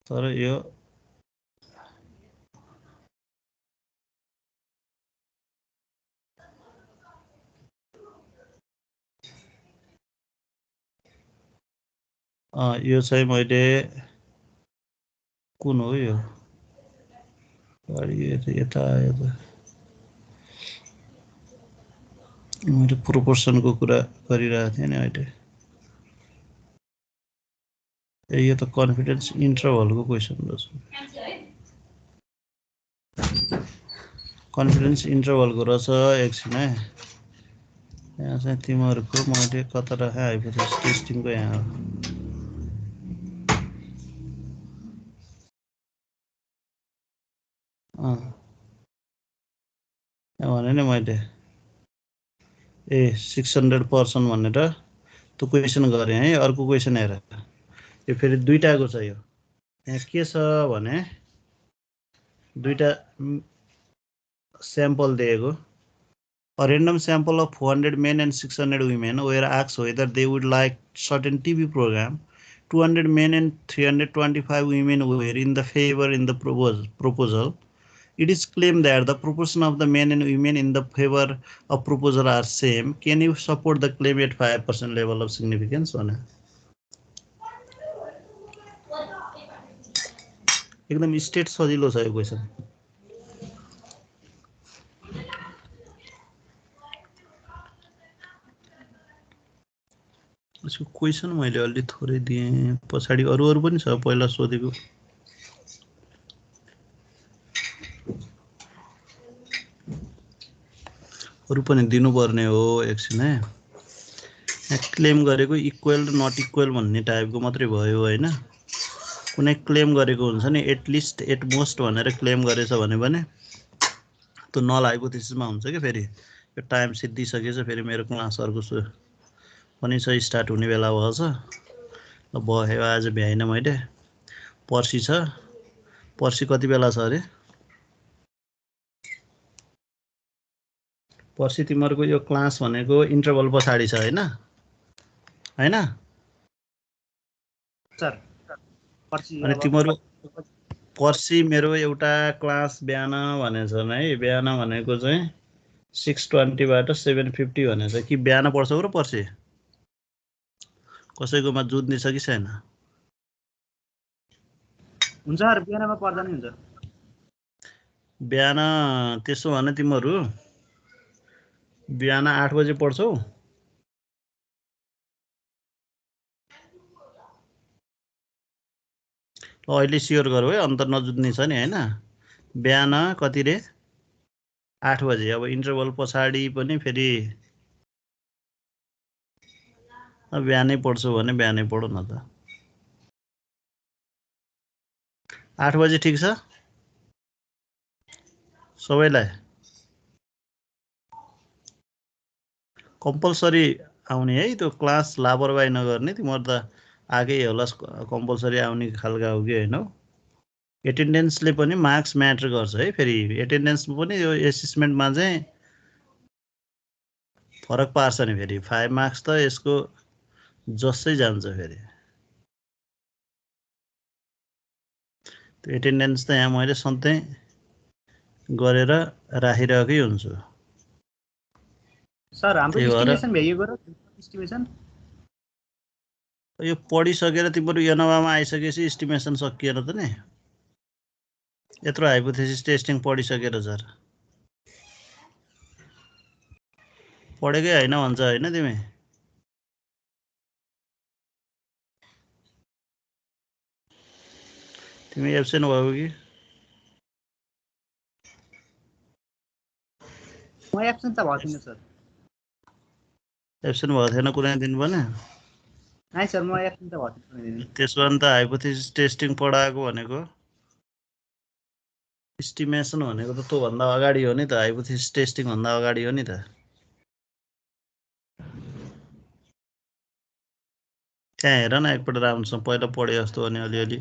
तर यो यो चाहिँ मैले कुन हो यो यता आयो त, मैले प्रोपोर्सनको कुरा गरिरहेको थिएँ नि अहिले। यो त कन्फिडेन्स इन्टरभलको क्वेसन रहेछ, कन्फिडेन्स इन्टरभलको रहेछ। एकछिन है, यहाँ चाहिँ तिमीहरूको मैले कता राखेँ, हाइपोथेसिस टेस्टिङको यहाँ हो। भने नि मैले 600% भनेर त्यो क्वेसन गरेँ है। अर्को क्वेसन हेर, यो फेरि दुईटाको छ। यो यहाँ के छ भने दुईटा स्याम्पल दिएको, a random sample of 400 men and 600 women were asked whether they would like certain TV program. 200 men and 325 women were in the favor in the proposal. It is claimed that the proportion of the men and women in the favor of proposal are same. Can you support the claim at 5% level of significance? एकदम state सजिलो छ यो question. यसको question मैले अलि थोरै दिएँ, पछाडि अरू पनि छ पहिला सोधेको। अरू पनि दिनुपर्ने हो। एकछिन है, यहाँ क्लेम गरेको इक्वल र नट इक्वल भन्ने टाइपको मात्रै भयो होइन। कुनै क्लेम गरेको हुन्छ नि, एटलिस्ट एट मोस्ट भनेर क्लेम गरेछ भने त्यो नल हाइपोथेसिसमा हुन्छ कि। फेरि यो टाइम सिद्धिसकेछ, फेरि मेरो क्लास अर्को पनि छ, स्टार्ट हुने बेला भएछ। ल भयो, आज भ्याइनँ मैले, पर्सि छ। पर्सि कति बेला छ अरे? पर्सि तिमीहरूको यो क्लास भनेको इन्टरभल पछाडि छ होइन। हैन? सर पर्सि अनि अब तिम्रो पर्सि मेरो एउटा क्लास बिहान भनेछ है, बिहान भनेको चाहिँ 6:20 बाट 7:50 भनेछ कि बिहान पर्छ र पर्सि कसैकोमा जुत्ने छ कि छैन? हुन्छ सर बिहानमा पर्दा नि हुन्छ। बिहान त्यसो भने तिमीहरू बिहान 8 बजे पढ्छौ? अहिले स्योर गरौ है, अन्त नजुत्ने छ नि हैन? बिहान कति रे? 8 बजे। अब इन्टरभल पछाडि पनि फेरि बिहानै पढ्छौ भने बिहानै पढ न त। 8 बजे ठिक छ सबैलाई? कम्पलसरी आउने है, त्यो क्लास लापरवाही नगर्ने। तिमीहरू त आकै होला कम्पलसरी आउने खालका हो कि होइन? एटेन्डेन्सले पनि मार्क्स म्याटर गर्छ है। फेरि एटेन्डेन्समा पनि यो एसेसमेन्टमा चाहिँ फरक पार्छ नि। फेरि 5 मार्क्स त यसको जसै जान्छ। फेरि त्यो एटेन्डेन्स त यहाँ मैले सधैँ गरेर राखिरहेकै हुन्छु। सर हाम्रो त्यही भएर इस्टिमेसन भ्याइएको र इस्टिमेसन यो पढिसकेर तिमीहरू एनोभामा आइसकेपछि इस्टिमेसन सकिएर त नि, यत्रो हाइपोथेसिस टेस्टिङ पढिसकेर सर पढेकै होइन भन्छ होइन तिमी? तिमी एब्सेन्ट भएको कि? म एब्सेन्ट त भएको थिइनँ सर। एब्सेन्ट भएको थिएन कुनै दिन पनि? नाइ सर म एब्सेन्ट त भएको थिइनँ। त्यसो भने त हाइपोथेसिस टेस्टिङ पढाएको भनेको इस्टिमेसन भनेको त त्योभन्दा अगाडि हो नि त, हाइपोथेसिस टेस्टिङ भन्दा अगाडि हो नि त। त्यहाँ हेर न एकपल्ट राम्रोसँग, पहिला पढे जस्तो भने अलिअलि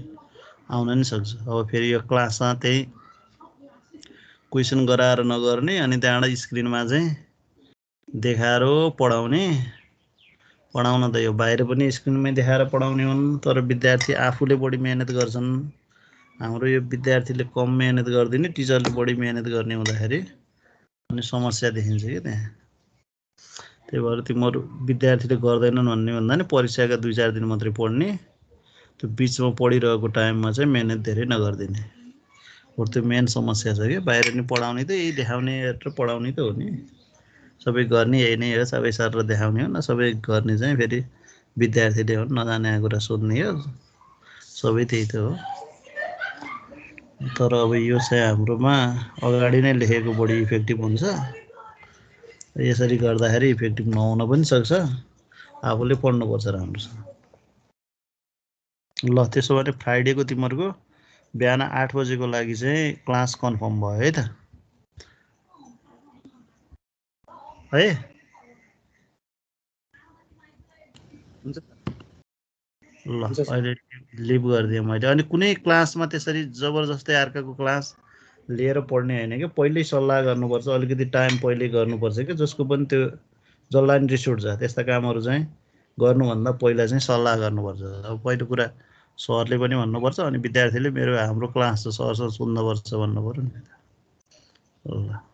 आउन नि सक्छ। अब फेरि यो क्लासमा त्यही क्वेसन गराएर नगर्ने, अनि त्यहाँबाट स्क्रिनमा चाहिँ देखाएर पढाउने। पढाउन त यो बाहिर पनि स्क्रिनमै देखाएर पढाउने हुन्, तर विद्यार्थी आफूले बढी मेहनत गर्छन्। हाम्रो यो विद्यार्थीले कम मेहनत गरिदिने, टिचरले बढी मेहनत गर्ने हुँदाखेरि अनि समस्या देखिन्छ कि त्यहाँ। त्यही भएर तिमीहरू विद्यार्थीले गर्दैनन् भन्ने भन्दा नि परीक्षाका 2-4 दिन मात्रै पढ्ने, त्यो बिचमा पढिरहेको टाइममा चाहिँ मेहनत धेरै नगरिदिने। हो त्यो मेन समस्या छ कि बाहिर नि पढाउने त यही देखाउने र पढाउने त हो नि, सबै गर्ने यही नै हो। सबै सरले देखाउने हो न, सबै गर्ने चाहिँ फेरि विद्यार्थीले हो, नजाने कुरा सोध्ने हो, सबै त्यही त हो। तर अब यो चाहिँ हाम्रोमा अगाडि नै लेखेको बढी इफेक्टिभ हुन्छ। यसरी गर्दाखेरि इफेक्टिभ नहुन पनि सक्छ, आफूले पढ्नुपर्छ राम्रोसँग। ल त्यसो भने फ्राइडेको तिमीहरूको बिहान 8 बजेको लागि चाहिँ क्लास कन्फर्म भयो है त? है हुन्छ ल अहिले लिभ गरिदिएँ मैले। अनि कुनै क्लासमा त्यसरी जबरजस्तै अर्काको क्लास लिएर पढ्ने होइन कि, पहिल्यै सल्लाह गर्नुपर्छ, अलिकति टाइम पहिल्यै गर्नुपर्छ कि। जसको पनि त्यो जसलाई पनि रिस उठ्छ त्यस्ता कामहरू चाहिँ गर्नुभन्दा पहिला चाहिँ सल्लाह गर्नुपर्छ। अब पहिलो कुरा सरले पनि भन्नुपर्छ, अनि विद्यार्थीले मेरो हाम्रो क्लास छ सरसँग सुन्नुपर्छ भन्नु पऱ्यो नि। ल